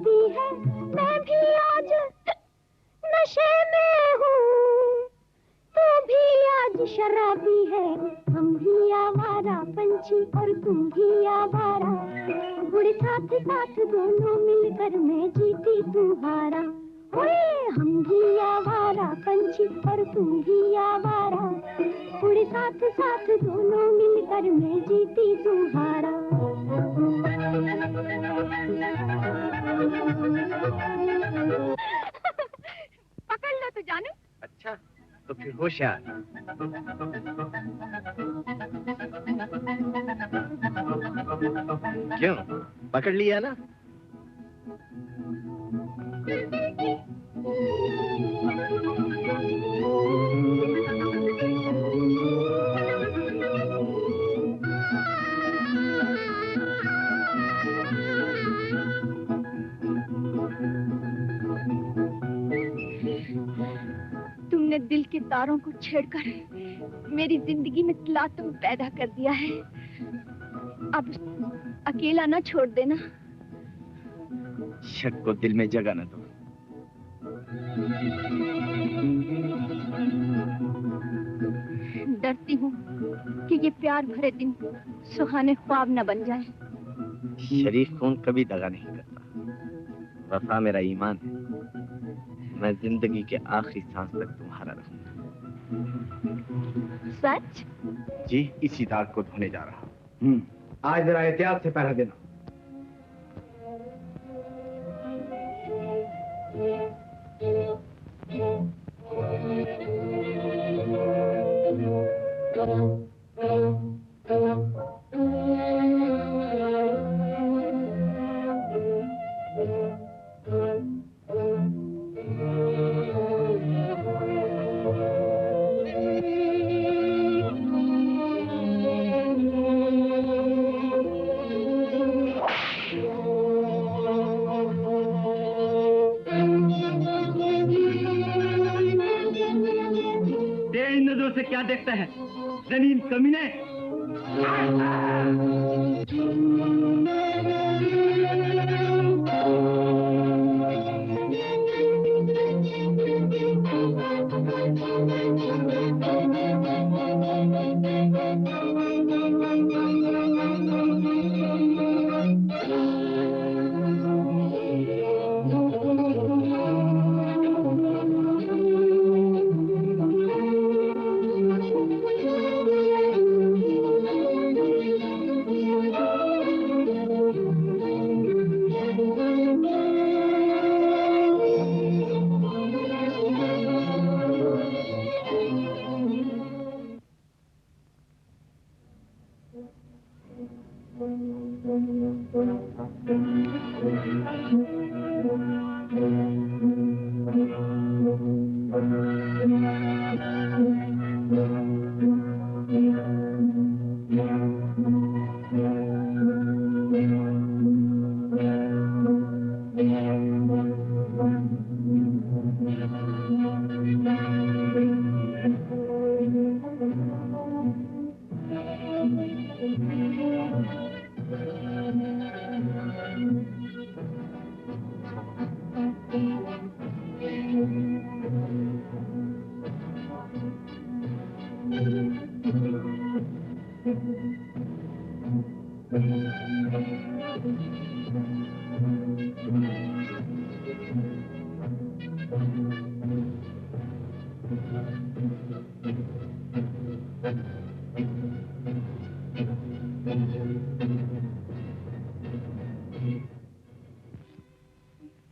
शराबी है, मैं भी आज नशे में हूँ, तू भी आज शराबी है। हम भी आवारा पंछी और तू भी आवारा, गुड़ साथ साथ दोनों मिलकर मैं जीती तू हारा। ओए हम भी आवारा पंछी और तू भी आवारा, गुड़ साथ साथ दोनों मिलकर मैं जीती तू हारा। पकड़ लो तो जानू। अच्छा तो फिर होशियार। क्यों, पकड़ लिया ना? तुमने दिल के तारों को छेड़कर मेरी जिंदगी में तलातुम पैदा कर दिया है। अब अकेला ना छोड़ देना। शक को दिल में जगह न दो। डरती हूँ कि ये प्यार भरे दिन सुहाने ख्वाब न बन जाए। शरीफ खून कभी दगा नहीं करता। वफा मेरा ईमान है। मैं जिंदगी के आखिरी सांस तक तुम्हारा रहूंगा। सच? जी, इसी दाग को धोने जा रहा हूँ। आज जरा एहतियात से पहरा देना। से क्या देखता है जमीन कमीने?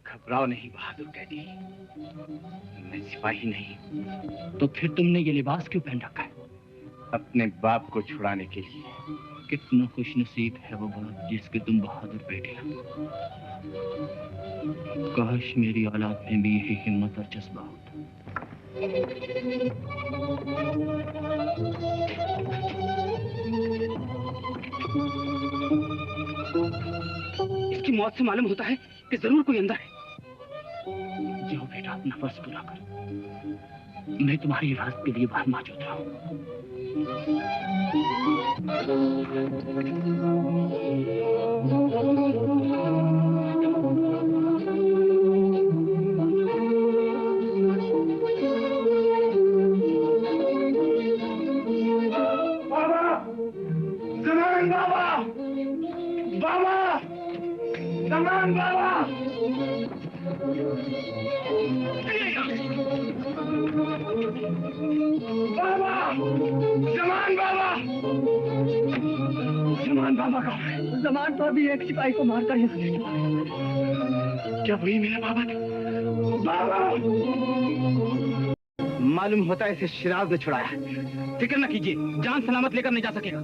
घबराओ नहीं बहादुर कैदी, मैं सिपाही नहीं। तो फिर तुमने ये लिबास क्यों पहन रखा है? अपने बाप को छुड़ाने के लिए। कितना खुशनसीब है वो बाप जिसके तुम बहादुर बेटे हो। काश मेरी औलाद में भी यही हिम्मत और जज्बा होता। इसकी मौत से मालूम होता है कि जरूर कोई अंदर है। जाओ बेटा, अपना फर्ज पूरा करो। मैं तुम्हारी हिफाजत के लिए बाहर मौजूद रहा हूँ। बाबा का जमान तो अभी एक सिपाही को मारकर यहाँ ले चुका है। क्या वही मेरा बाबा था? बाबा! मालूम होता है इसे शिराज ने छुड़ाया। फिक्र न कीजिए, जान सलामत लेकर नहीं जा सकेगा।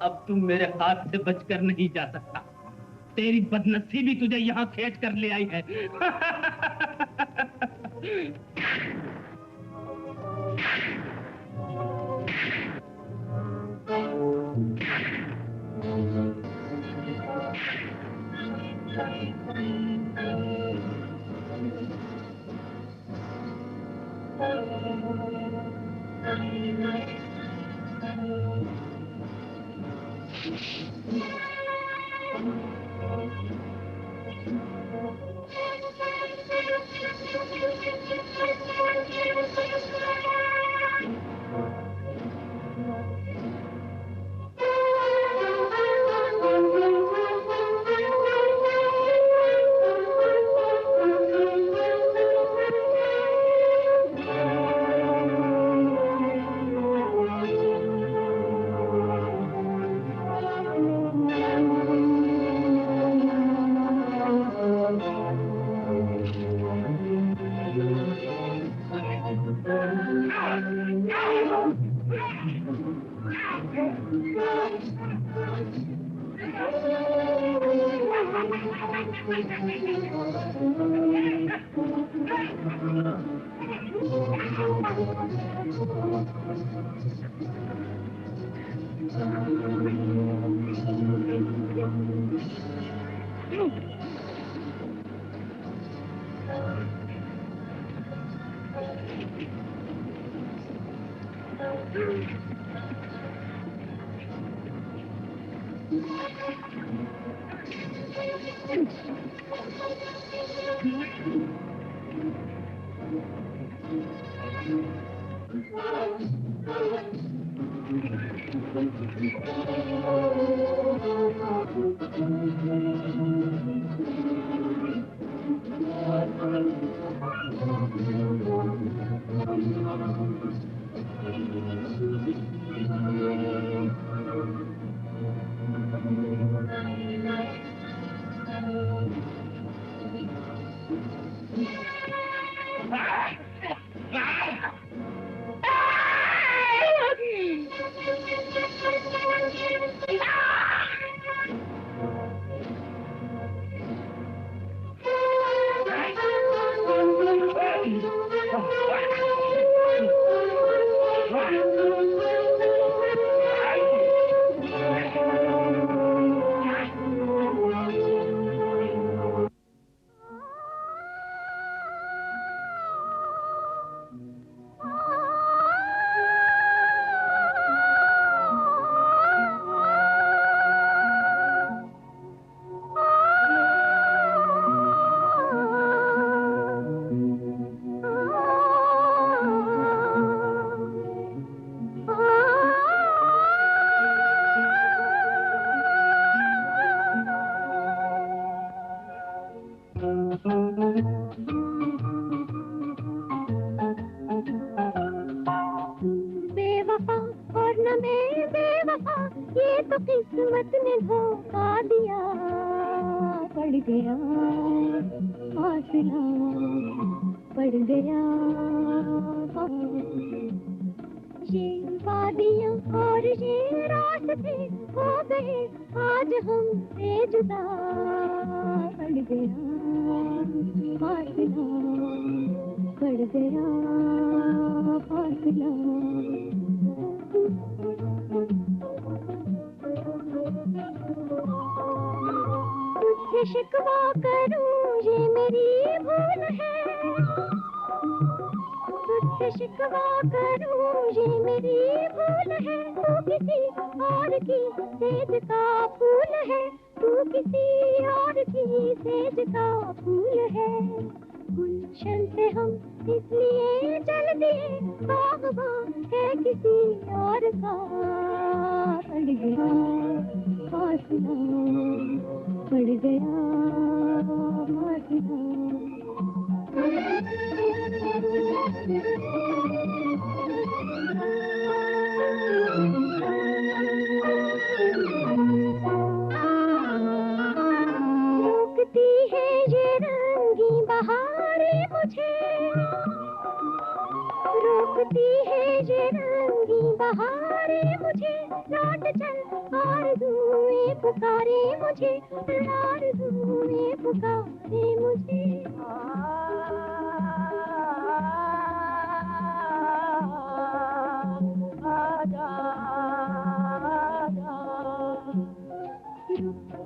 अब तुम मेरे हाथ से बचकर नहीं जा सकता। तेरी बदनसीबी तुझे यहाँ खींच कर ले आई है। गुलशन से हम इसलिए चल दिए, बागबा है किसी और का। पड़ गया फासला, पड़ गया फासला। रोकती है ये रंगी बहारें मुझे, रोकती है ये रंगी बहारें मुझे। लौट चल आरज़ुएं पुकारे मुझे, आरज़ुएं पुकारे मुझे।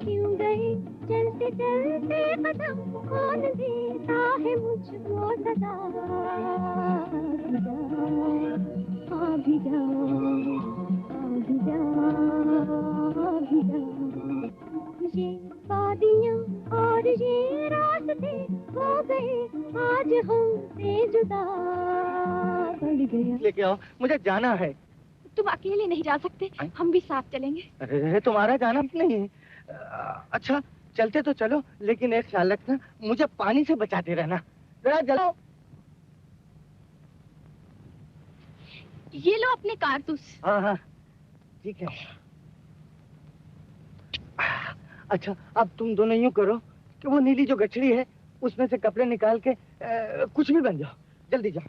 क्यों गए चलते चलते कदम, कौन देता है मुझको सदा। आ भी जाओ, आ भी जाओ, आ भी जाओ। ये वादियाँ और ये रास्ते हो गए आज हमसे जुदा। पड़ गया। लेके आओ, मुझे जाना है। तुम अकेले नहीं जा सकते, हम भी साथ चलेंगे। अरे तुम्हारा जाना नहीं है। अच्छा चलते तो चलो, लेकिन एक ख्याल रखना, मुझे पानी से बचाते रहना। जरा जलाओ। ये लो अपने कारतूस। हाँ हाँ ठीक है। अच्छा अब तुम दोनों यूं करो कि वो नीली जो गठरी है उसमें से कपड़े निकाल के कुछ भी बन जाओ। जल्दी जाओ।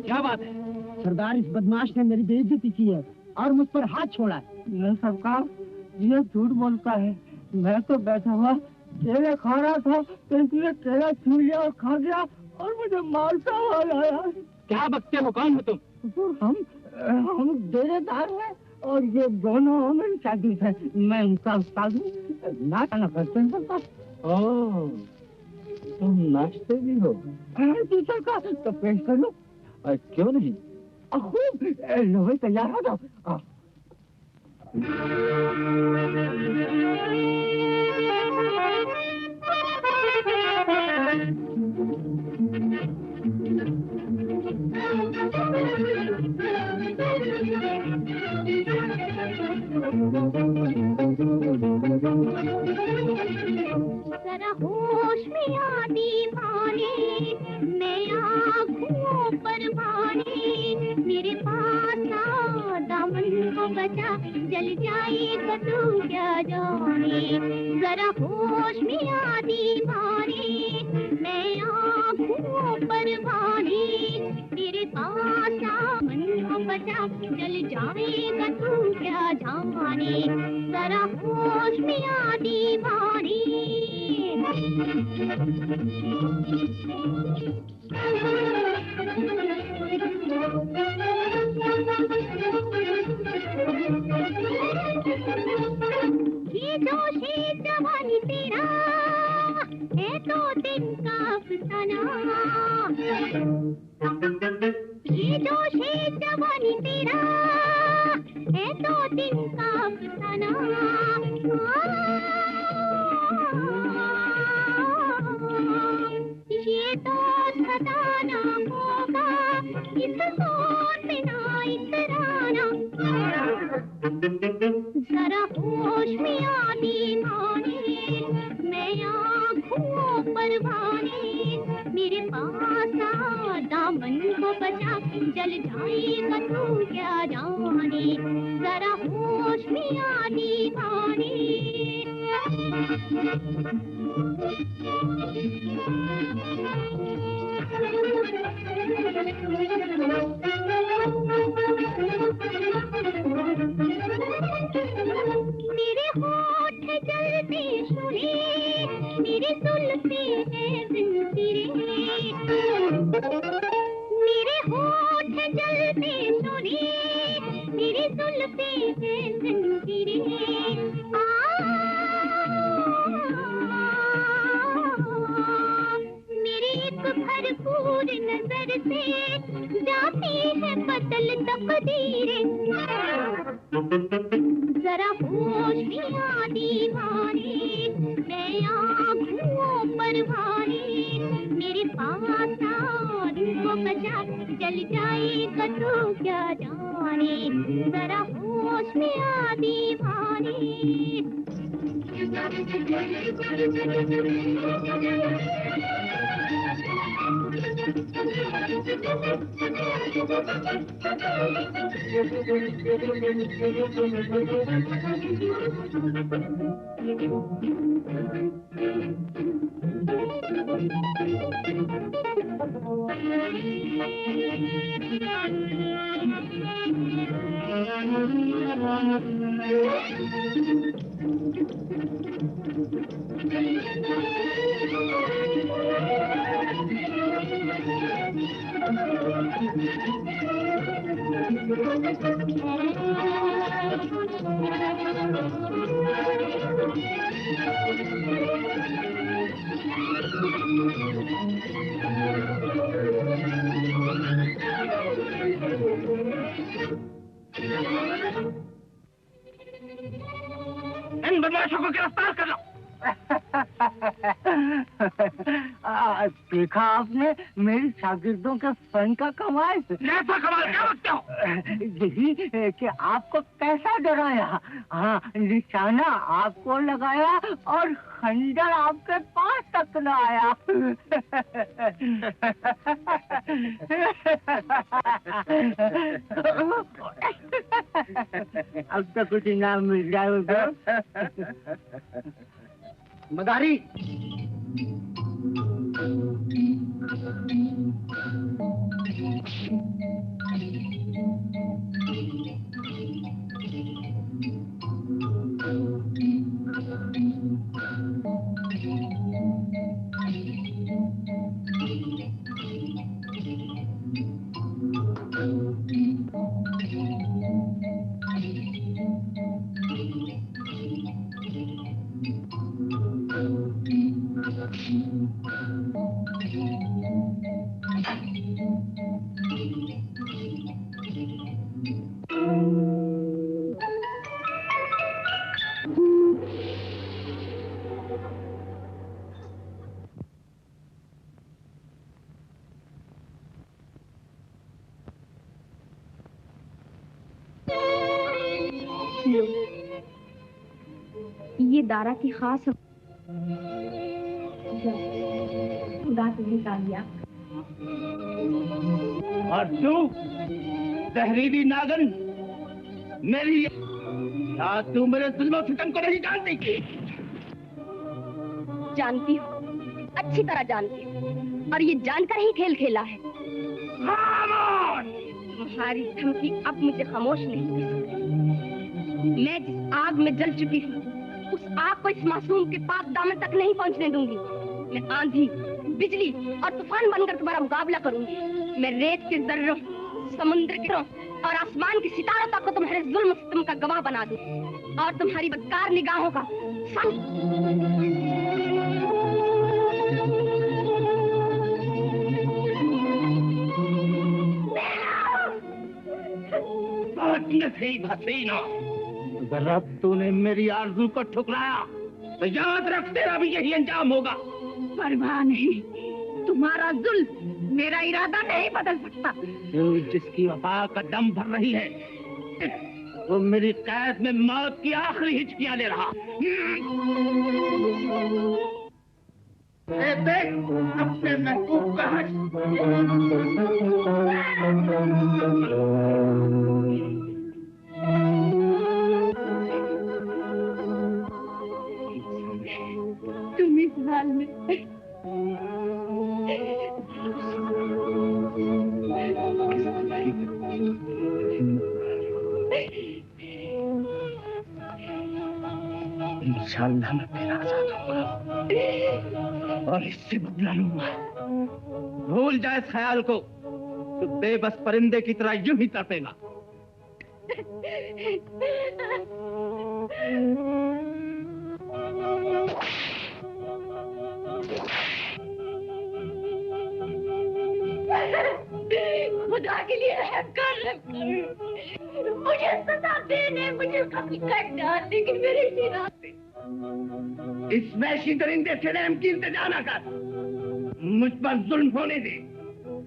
क्या बात है? सरदार, इस बदमाश ने मेरी बेइज्जती की है और मुझ पर हाथ छोड़ा है। सरकार, ये झूठ बोलता है। मैं तो बैठा हुआ केले खा रहा था, तो इसने केला छीन लिया और खा गया और मुझे मारता हुआ आया। क्या बकते हो? कौन हो तुम? हम डेरेदार हैं और ये दोनों मेरे शागिर्द हैं। मैं उनका उस्ताद हूँ। नाचना करते हैं सरकार। ओह, तुम नाचते भी हो? जी सरकार। तो पेश कर लो। क्यों नहीं? खूब लोहे तैयार हो जाओ। जरा होश में आ दीवाने, मैं आँखों पर भाने, मेरे पास आ दामन को बचा, जल जाएगा तू क्या जाने। जरा होश में आ दीवाने, मैं आँखों पर भाने, मेरे पास आ दामन को बचा, जल जाएगा तू क्या जाने। जरा होश में आ दीवाने। ये जोशे जवानी तेरा है तो दिन का अफसाना। ये जोशे जवानी तेरा है तो दिन का अफसाना। ये तो सताना होगा, इस सोच में ना इतराना। जरा होश में आ दीवाने, मैं आँखों पर भाने, मेरे पास आ दामन को बचा, जल जाएगा तू क्या जाने। जरा होश में आ दीवाने। मेरे होठ जलते सुने, मेरी जुल्फे हैं ज़ंजीरें। मेरे होठ जलते सुने, मेरी जुल्फे हैं ज़ंजीरें। मेरी एक भरपूर से जाती है बदल तकदीरें, जरा होश में आ दीवाने, मैं आँखों पर भारी, मेरे पास को बचा चल जाएगा तो क्या जाने, जरा होश में आ दीवाने। इन बदमाशों को गिरफ्तार कर लो। देखा आपने मेरी शागिर्दों के फन का कमाल? कैसा कमाल? क्या रखते हो? यही कि आपको कैसा डराया। हाँ, निशाना आपको लगाया और खंजर आपके पास तक न आया। अब तो कुछ इनाम मिल जाएगा। मदारी, ये दारा की खास खुदा तुम्हें कामयाब। और तू जहरीली नागन, मेरी क्या तू मेरे जुल्म सितम को नहीं जानती? जानती हूँ, अच्छी तरह जानती हूँ, और ये जानकर ही खेल खेला है। तुम्हारी धमकी अब मुझे खामोश नहीं कर सकती। मैं जिस आग में जल चुकी हूँ, उस आग को इस मासूम के पास दामन तक नहीं पहुँचने दूंगी। मैं आंधी, बिजली और तूफान बनकर तुम्हारा मुकाबला करूंगी। मैं रेत के जर्रों, समुद्र के और आसमान के सितारों तक को तुम्हारे जुल्म सितम का गवाह बना दूं, और तुम्हारी बदकार निगाहों का नसीब हसीना, अगर अब तूने मेरी आरज़ू को ठुकराया तो याद रख तेरा भी यही अंजाम होगा। परवाह नहीं, तुम्हारा जुल्म मेरा इरादा नहीं बदल सकता। तू जिसकी वफा का दम भर रही है, वो मेरी कैद में मौत की आखिरी हिचकियां ले रहा। देख अपने महबूब का हक। तुम इस हाल में इंशाअल्लाह मैं फिर आजाद होऊंगा और इससे बदला लूंगा। भूल जाए इस ख्याल को, तो बेबस परिंदे की तरह यूं ही तड़पेगा। खुदा के लिए रहम कर, मुझे सजा दे दे, मुझे कभी कट डाल, लेकिन मेरे सिरा पे इस वैशी दरिंदे से रहम की इंतजार न कर, मुझ पर जुल्म होने दे।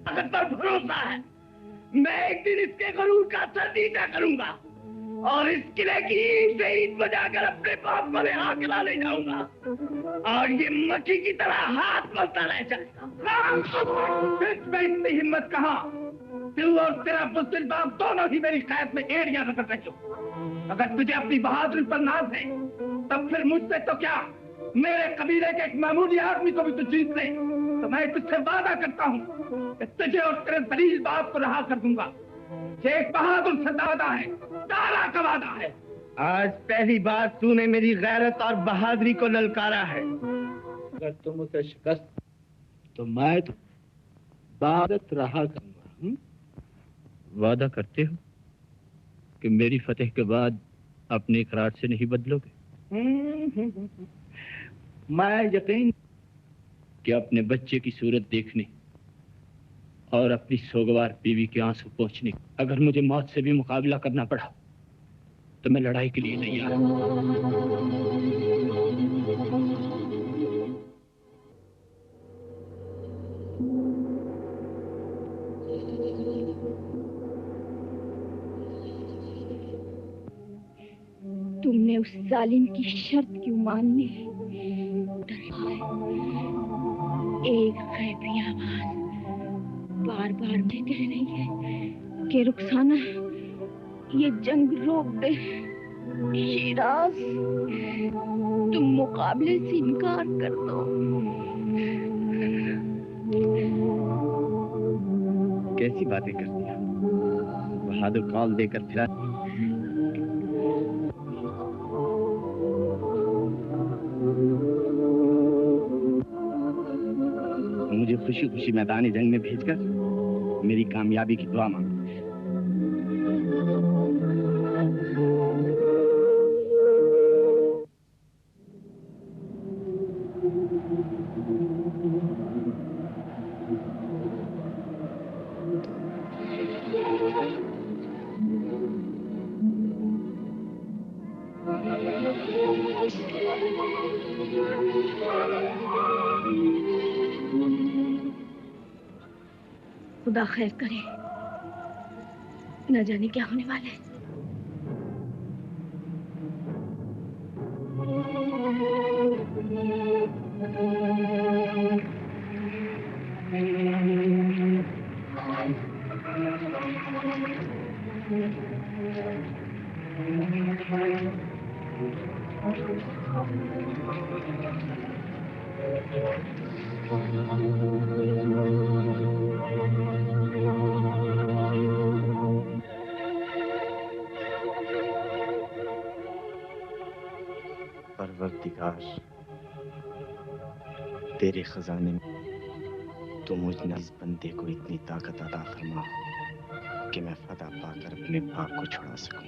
अगर पर भरोसा है, मैं एक दिन इसके गरूर का सर नीचा करूंगा और इस किले की ईंट से ईंट बजाकर अपने बाप वाले आंकड़ा ले जाऊंगा और ये मक्खी की तरह हाथ मलता रह जाएगा। इतनी हिम्मत कहाँ? तू और तेरा बुज़दिल बाप दोनों ही मेरी कैद में एड़ियां रगड़ रहे हो। अगर तुझे अपनी बहादुरी पर नाज है, तब फिर मुझसे तो क्या, मेरे कबीले के एक मामूली आदमी को भी तू जीत ले, तो मैं तुझसे वादा करता हूँ कि तुझे और तेरे दलील बाप को रहा कर दूंगा। शेख बहादुर से वादा है, तारा का वादा है। आज पहली बार तूने मेरी गैरत और बहादुरी को ललकारा है। अगर तुम उसे शिकस्त तो मैं तो बहादुर रहा करूंगा। वादा करते हो कि मेरी फतेह के बाद अपने इकरार से नहीं बदलोगे? मैं यकीन कि अपने बच्चे की सूरत देखने और अपनी सोगवार बीवी के आंसू पोंछने, अगर मुझे मौत से भी मुकाबला करना पड़ा तो मैं लड़ाई के लिए तैयार हूं। तुमने उस जालिम की शर्त क्यों मान ली? एक गैबी आवाज बार बार कह रही है कि रुखसाना, ये जंग रोक दे। शिराज, तुम मुकाबले से इनकार कर दो। कैसी बातें करती हो? बहादुर कॉल देकर फिरा। मुझे खुशी खुशी मैदानी जंग में भेजकर मेरी कामयाबी की दुआ मांगो। खुदा खैर करे, न जाने क्या होने वाला है। परवरदिगार, तेरे खजाने में तो मुझ नाज़ बंदे को इतनी ताकत अता फरमा कि मैं फदा पाकर अपने बाप को छुड़ा सकूं।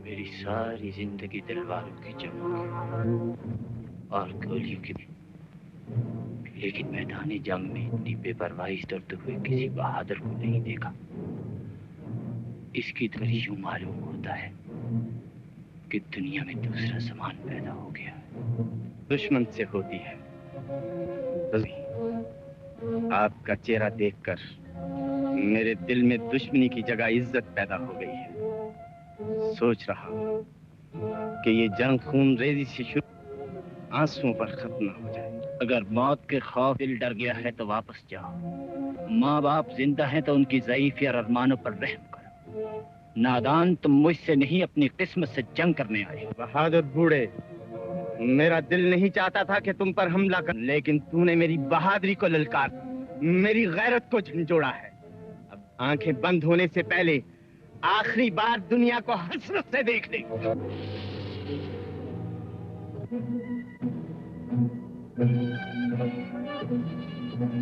मेरी सारी जिंदगी तलवारों की चमक और गोलियों की, लेकिन मैदानी जंग में इतनी बेपरवाही से डरते हुए किसी बहादुर को नहीं देखा। इसकी तरह यूं मालूम होता है कि दुनिया में दूसरा सामान पैदा हो गया। दुश्मन से होती है। आपका चेहरा देखकर मेरे दिल में दुश्मनी की जगह इज्जत पैदा हो गई है। सोच रहा कि ये जंग खून रेजी से शुरू, आंसुओं पर खत्म न हो जाए। अगर मौत के खौफ दिल डर गया है तो वापस जाओ। माँ बाप जिंदा हैं तो उनकी ज़ईफ़ी और अरमानों पर रहम करो। नादान, तुम मुझसे नहीं अपनी किस्मत से जंग करने आए। बहादुर बूढ़े, मेरा दिल नहीं चाहता था कि तुम पर हमला कर, लेकिन तूने मेरी बहादुरी को ललकार, मेरी गैरत को झंझोड़ा है। अब आंखें बंद होने से पहले आखिरी बार दुनिया को हसरत से देख ले।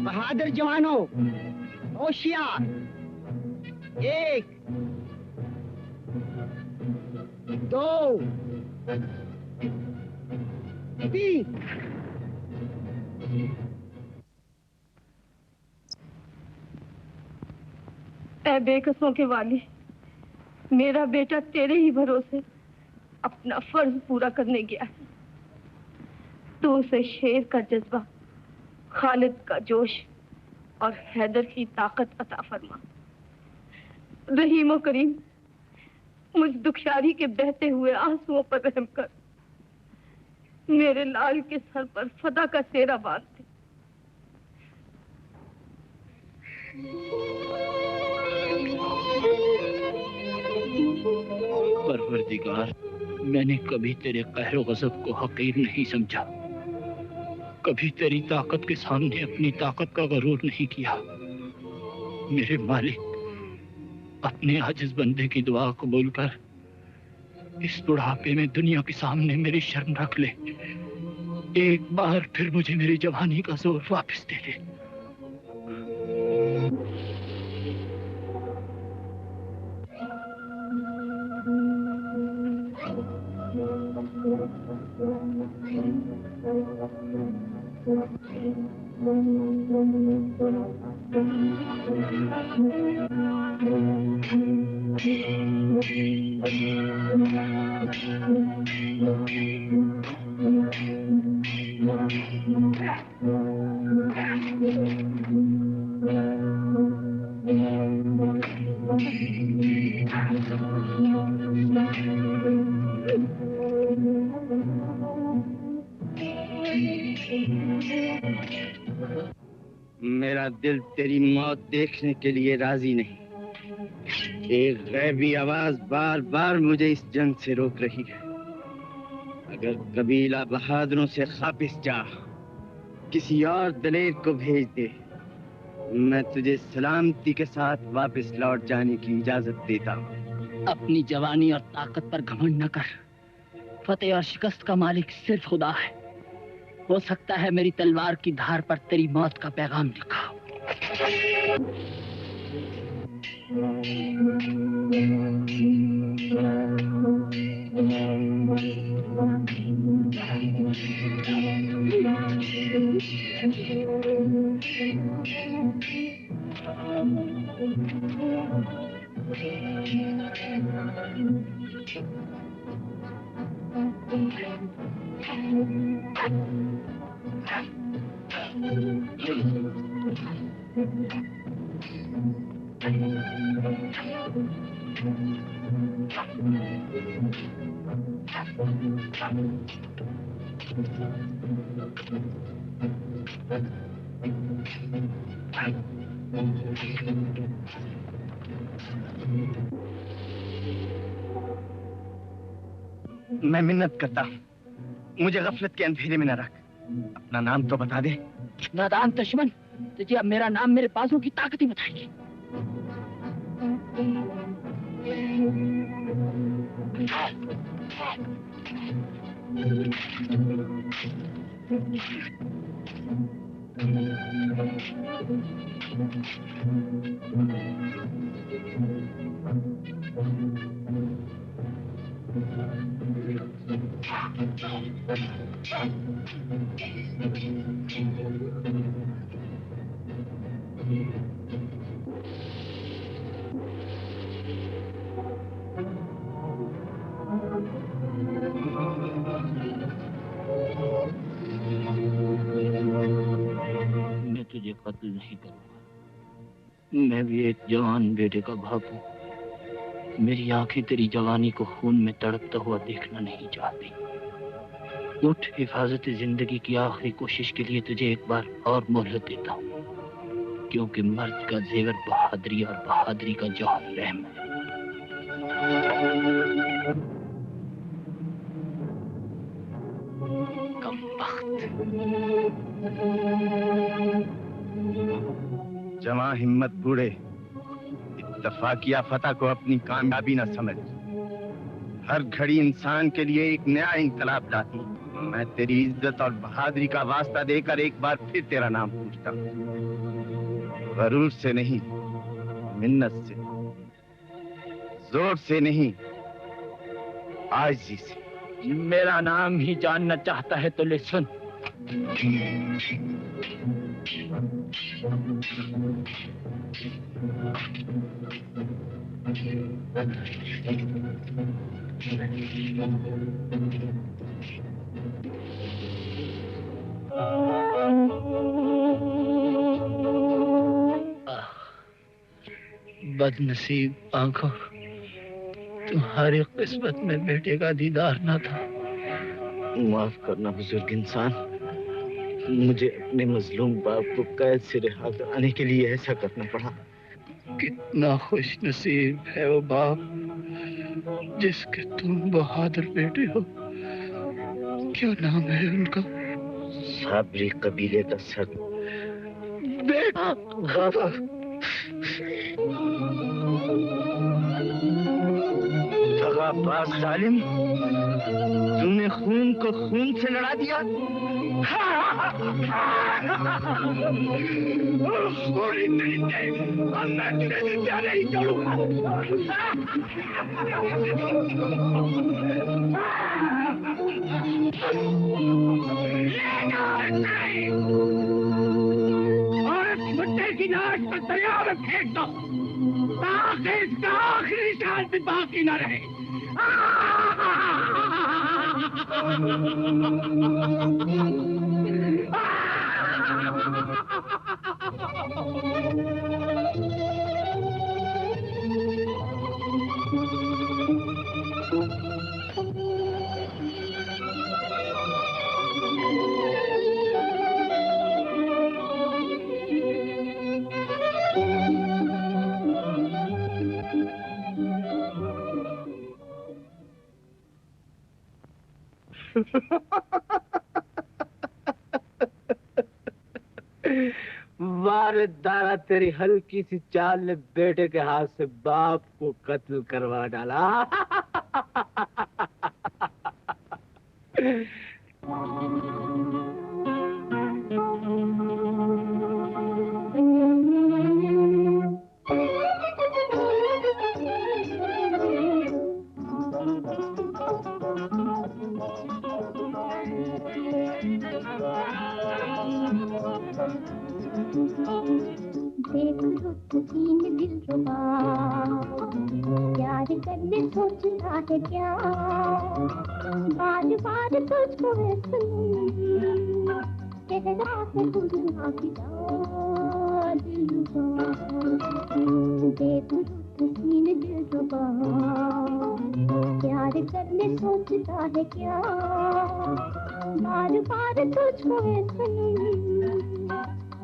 बहादुर जवानों, होशियार। 1 2 3। ऐ बेकसों के वाली, मेरा बेटा तेरे ही भरोसे अपना फर्ज पूरा करने गया है। तो उसे शेर का जज्बा, खालिद का जोश और हैदर की ताकत अता फरमा। रहीम और करीम, मुझ दुखियारी के बहते हुए आंसुओं पर रहम कर मेरे लाल के सर पर फदा का सेहरा बांध दे। परवरदिगार, मैंने कभी तेरे कहर गज़ब को हकीर नहीं समझा, कभी तेरी ताकत के सामने अपनी ताकत का गरूर नहीं किया। मेरे मालिक, अपने आजिज़ बंदे की दुआ कबूल कर इस बुढ़ापे में दुनिया के सामने मेरी शर्म रख ले। एक बार फिर मुझे मेरी जवानी का जोर वापस दे दे। मेरा दिल तेरी मौत देखने के लिए राजी नहीं। एक गैबी आवाज बार बार मुझे इस जंग से रोक रही है। अगर कबीला बहादुरों से खापिस जा, किसी और दलेर को भेज दे, मैं तुझे सलामती के साथ वापस लौट जाने की इजाजत देता हूँ। अपनी जवानी और ताकत पर घमंड न कर। फतेह और शिकस्त का मालिक सिर्फ खुदा है। हो सकता है मेरी तलवार की धार पर तेरी मौत का पैगाम लिखा हो। मैं मिन्नत करता हूँ, मुझे गफलत के अंधेरे में न रख। अपना नाम तो बता दे। नादान दुश्मन, तुझे अब मेरा नाम मेरे बाजू की ताकत ही बताएगी। मैं तुझे कत्ल नहीं करूंगा। मैं भी एक जवान बेटे का बाप हूँ। मेरी आंखें तेरी जवानी को खून में तड़पता हुआ देखना नहीं चाहती। उठ, हिफाजत जिंदगी की आखिरी कोशिश के लिए तुझे एक बार और मोहलत देता हूँ, क्योंकि मर्द का जेवर बहादुरी और बहादुरी का जौहर रहम है। जवां हिम्मत बूढ़े, इत्तफाकिया फतह को अपनी कामयाबी न समझ। हर घड़ी इंसान के लिए एक नया इंकलाब लाती। मैं तेरी इज्जत और बहादुरी का वास्ता देकर एक बार फिर तेरा नाम पूछता हूँ। गरूर से नहीं, मिन्नत से, जोर से नहीं, आजिज़ी से। मेरा नाम ही जानना चाहता है तो ले सुन। बदनसीब आंखों, तुम्हारी किस्मत में बेटे का दीदार न था। माफ करना बुजुर्ग इंसान, मुझे अपने मजलूम बाप को कैद से रिहा कराने के लिए ऐसा करना पड़ा। कितना खुश नसीब है वो बाप जिसके तुम बहादुर बेटे हो। क्या नाम है उनका? साबरी कबीले का सर बेटा। बाबा दगाबाज जालिम, तूने खून को खून से लड़ा दिया। गोली नहीं दे, मैं तुझे जिंदा नहीं छोड़ूंगा। और इस मुद्दे की लाश को दरिया में फेंक दो ताकि इसका आखिरी सांस भी बाकी न रहे। वारदारा, तेरी हल्की सी चाल ने बेटे के हाथ से बाप को कत्ल करवा डाला। देख लो तुझीन दिलरुबा, प्यार करने सोचता है क्या, बार बार तुझको है सनम, कहना है भूलना फिदा दिलरुबा। देख लो तुझीन दिलरुबा, प्यार करने सोचता है क्या, बार बार तुझको है सनम,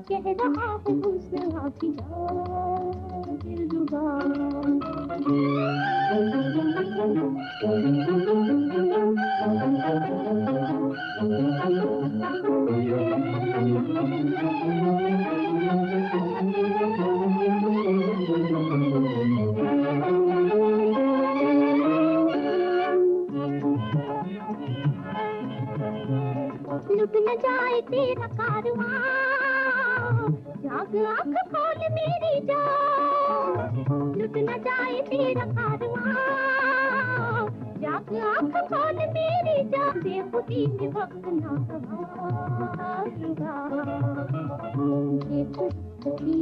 कह रहा है हुस्न हाफिजा दिलरुबा। लुट न जाए तेरा कारवां, जाग आँख खोल मेरी जान, लुट न जाए तेरा कारवां, जाग आँख खोल मेरी जान, बेखुदी में वक्त ना गवा, बेखुदी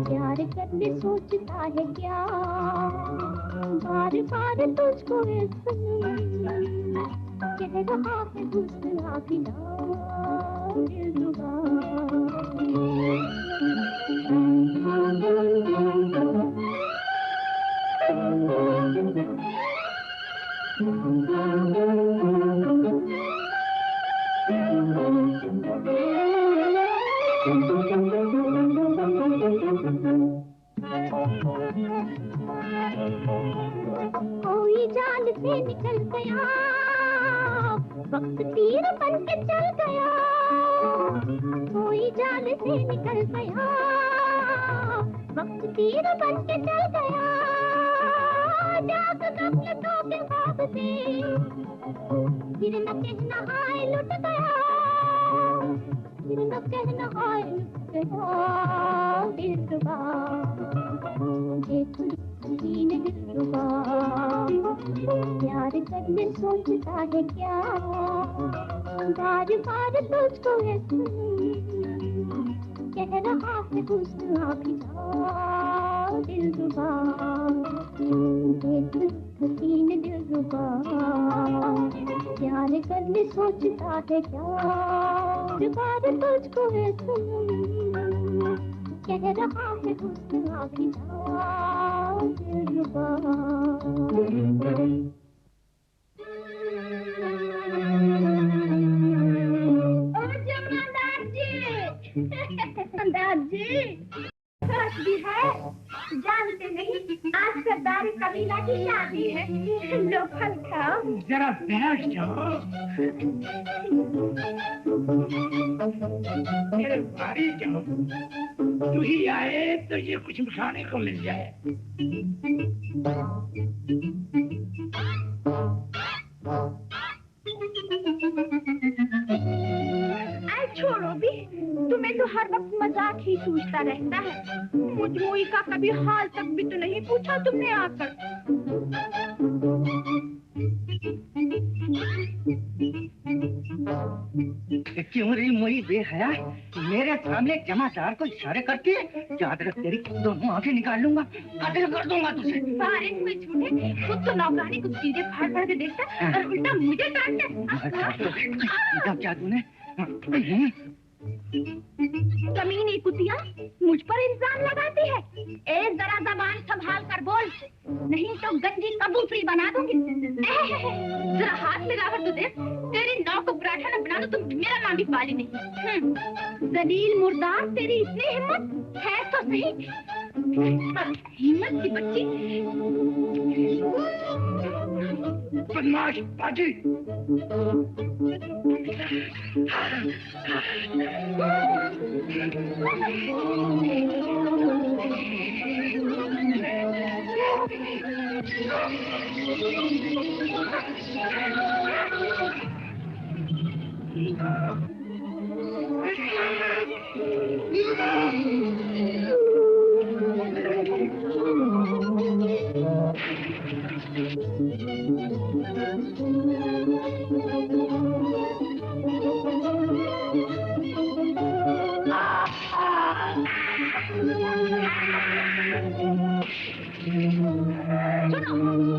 प्यार करने सोचता है क्या, बार बार तुझको है सनम, कह रहा है हुस्न हाफिजा दिलरुबा। कोई जाल से निकल गया, वक्त तीर बन के चल गया, कोई जाल से निकल गया, वक्त तीर बन के चल गया, जाग गफलतों के ख्वाब से फिर न कहना हाय लुट गया, फिर न कहना हाय लुट गया दिलरुबा। दिलरुबा प्यार कर करने सोचता है क्या, बार बार तुझको है कह रहा है हुस्न आबिदा दिलरुबा, हसीन दिलरुबा, प्यार करने सोचता है क्या, बार तुझको है कह रहा है हुस्न आबिदा दिलरुबा। दादी सच भी है, जानते नहीं आज सरदार कबीला की शादी है, लो फल खाओ। जरा बैठ जाओ। मेरे बारी जाओ, तू ही आए तो ये कुछ खाने को मिल जाए। छोड़ो भी, तुम्हें तो हर वक्त मजाक ही सूझता रहता है। मुझमुई का कभी हाल तक भी तो नहीं पूछा तुमने आकर। क्यों रे मुई बेहया, मेरे सामने जमादार को इशारे करती है? याद रख तेरी दोनों आंखें निकाल लूंगा, कत्ल कर दूंगा तुझे। बारिश में झूठे, खुद तो नौकरानी को चीजें फाड़ फाड़ के देखता और उल्टा मुझे काटता। क्या तूने? कमीनी कुतिया मुझ पर इल्जाम लगाती है। एक जरा जबान संभाल कर बोल, नहीं तो गंजी कबूतरी बना दूंगी। जरा हाथ लगाकर तो देख, तेरी नौ को पराठा न बना दो तो मेरा नाम भी पाली नहीं। जलील मुर्दार, तेरी इतनी हिम्मत है तो सही। हिम्मत की बच्ची, बदमाश बाजी।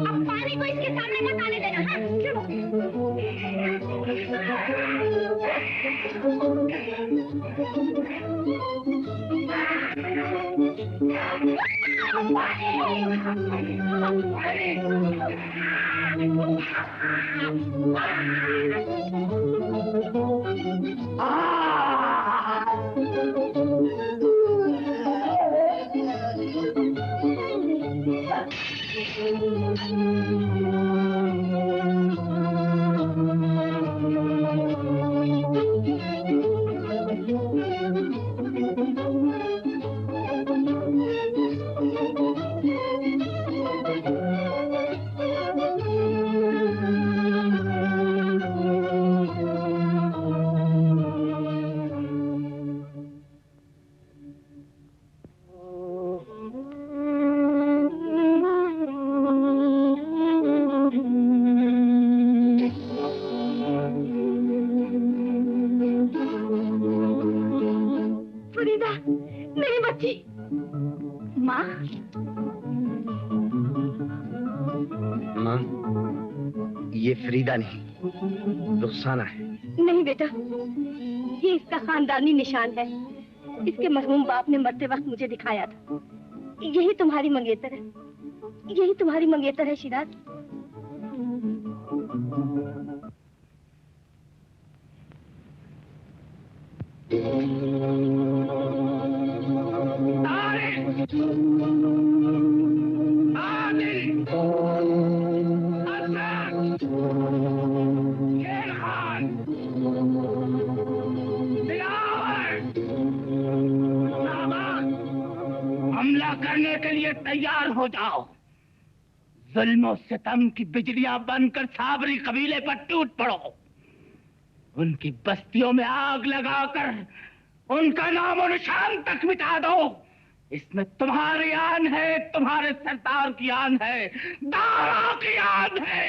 अब पानी को इसके सामने मत आने देना। फरीदा नहीं, रुखसाना है। नहीं बेटा, ये इसका खानदानी निशान है। इसके मरहूम बाप ने मरते वक्त मुझे दिखाया था। यही तुम्हारी मंगेतर है, यही तुम्हारी मंगेतर है शिराज। हमला करने के लिए तैयार हो जाओ। जुल्म सितम की बिजलियां बनकर साबरी कबीले पर टूट पड़ो। उनकी बस्तियों में आग लगाकर उनका नाम और निशान तक मिटा दो। इसमें तुम्हारी आन है, तुम्हारे सरदार की आन है, दारा की आन है।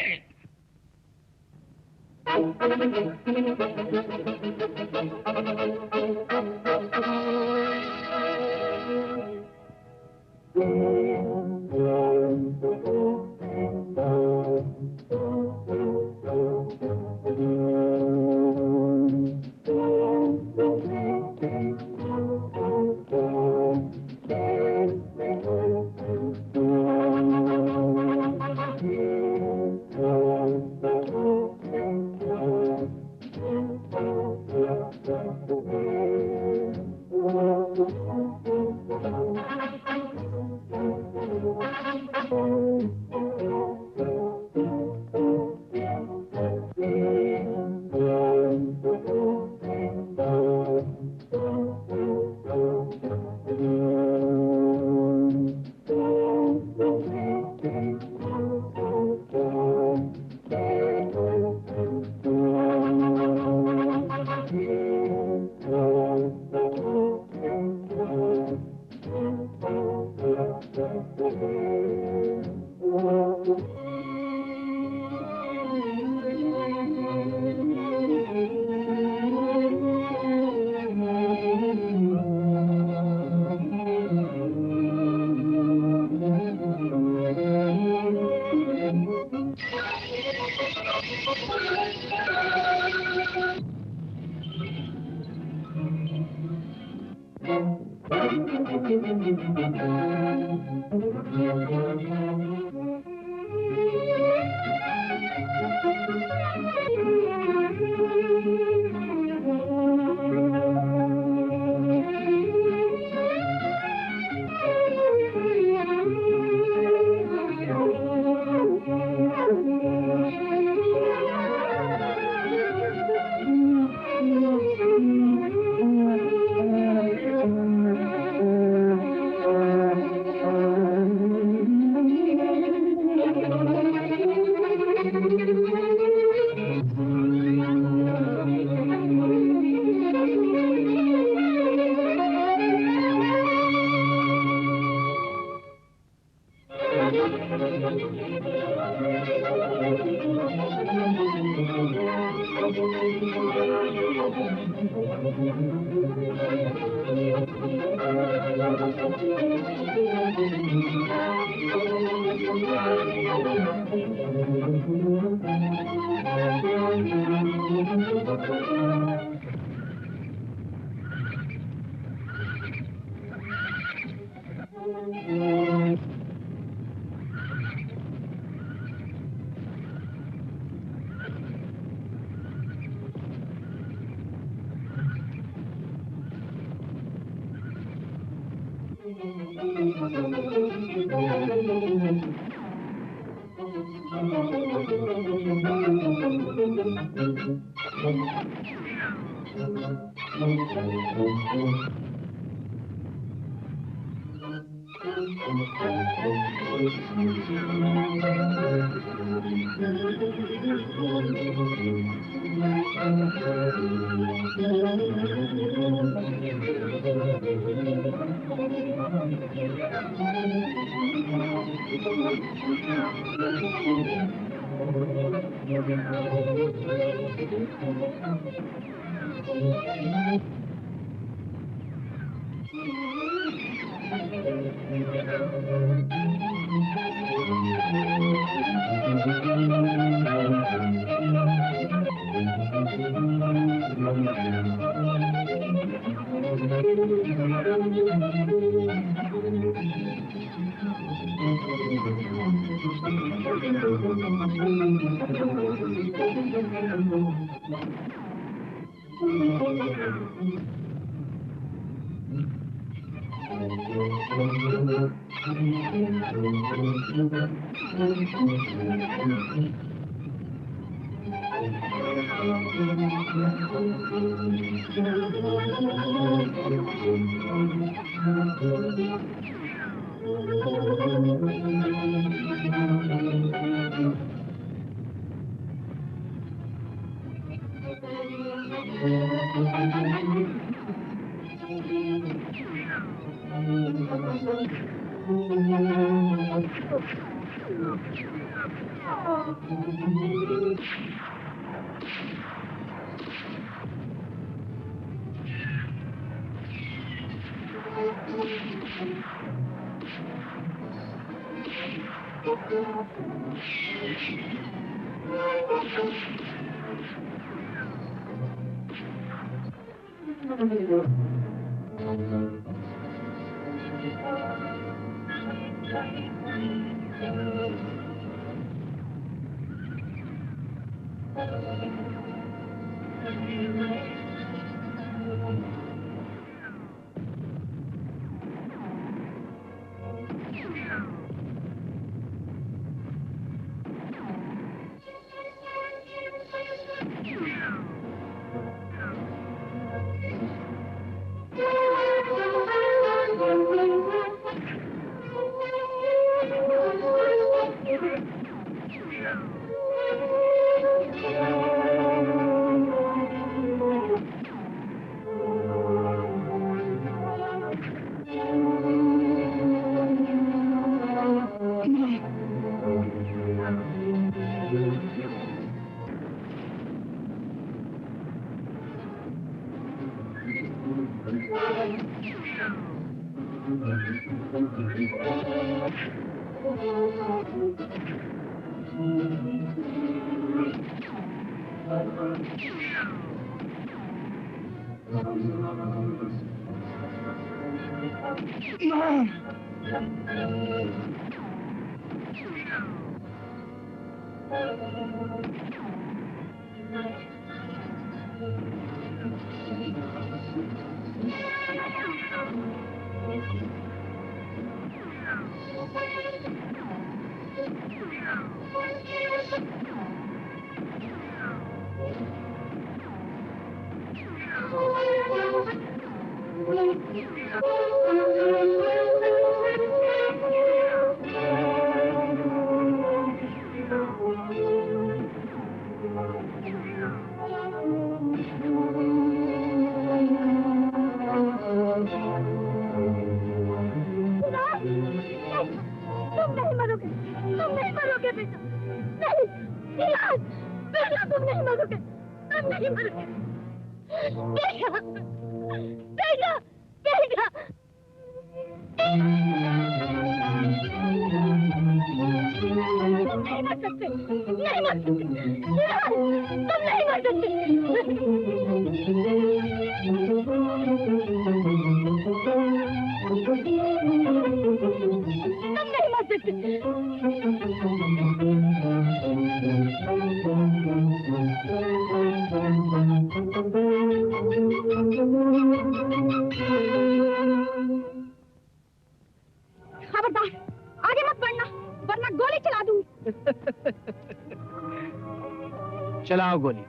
चलाओ गोली।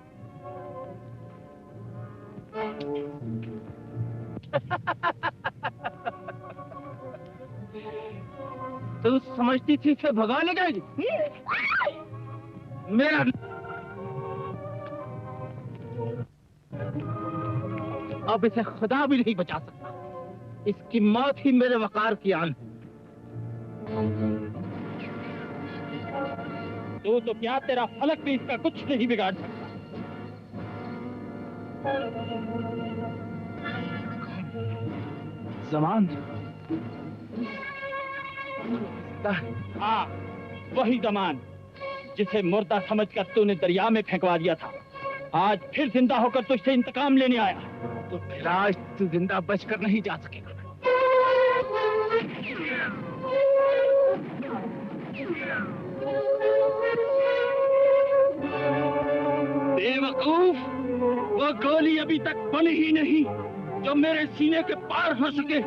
तू समझती थी कि भगा ले जाएगी? मेरा अब इसे खुदा भी नहीं बचा सकता। इसकी मौत ही मेरे वकार की आन है। तो क्या तेरा फलक भी इसका कुछ नहीं बिगाड़ सकता। जमान। हाँ, वही जमान जिसे मुर्दा समझकर तूने दरिया में फेंकवा दिया था। आज फिर जिंदा होकर तुझसे इंतकाम लेने आया। तो फिर आज तू जिंदा बचकर नहीं जा सकेगा। बेवकूफ, वो गोली अभी तक बनी ही नहीं जो मेरे सीने के पार हो सके।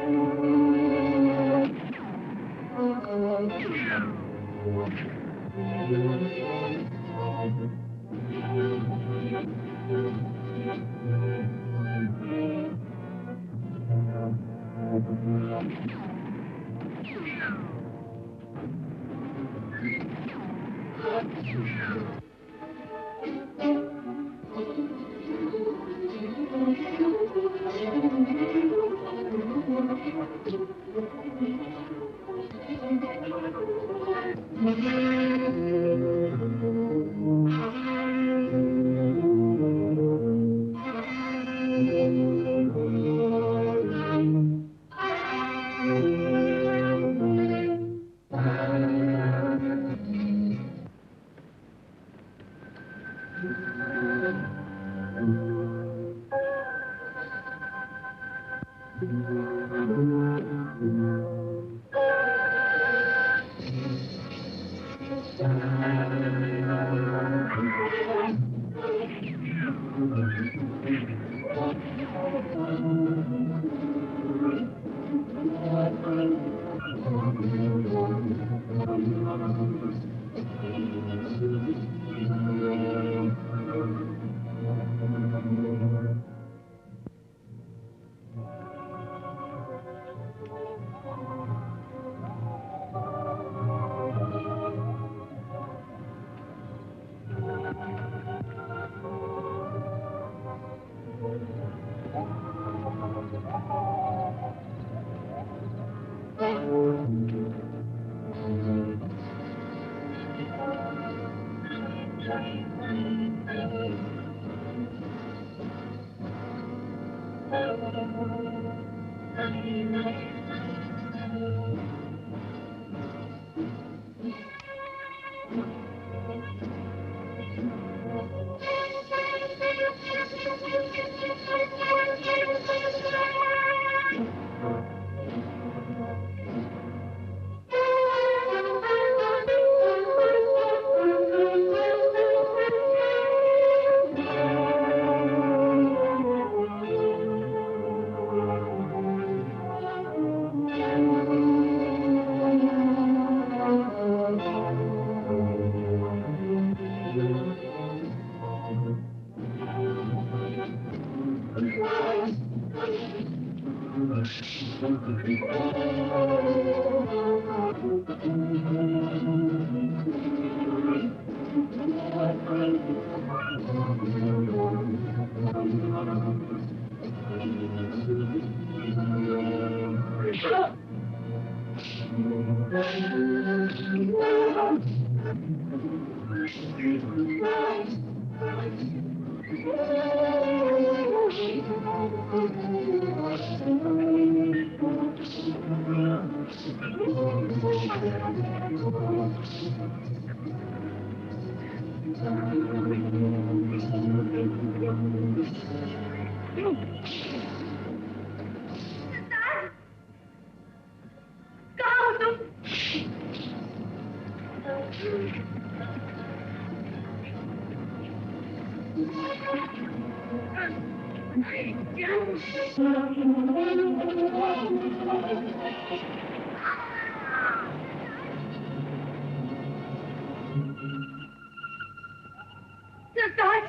सरताज,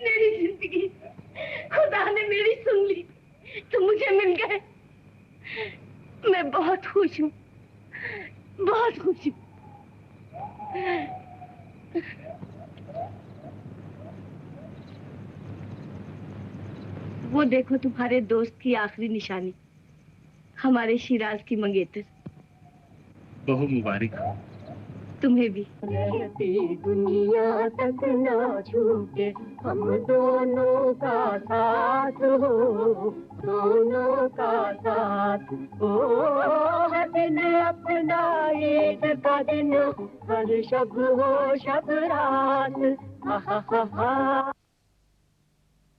मेरी जिंदगी खुदा ने मेरी सुन ली, तुम मुझे मिल गए। मैं बहुत खुश हूँ, बहुत खुश हूँ। वो देखो तुम्हारे दोस्त की आखिरी निशानी, हमारे शिराज की मंगेतर। बहुत मुबारक हो। तुम्हें भी। रहती दुनिया तक ना छूटे हम दोनों का साथ हो, दोनों का साथ हो। हर दिन अपना ईद का दिन, हर शब हो शब रात। हा हा हा हा।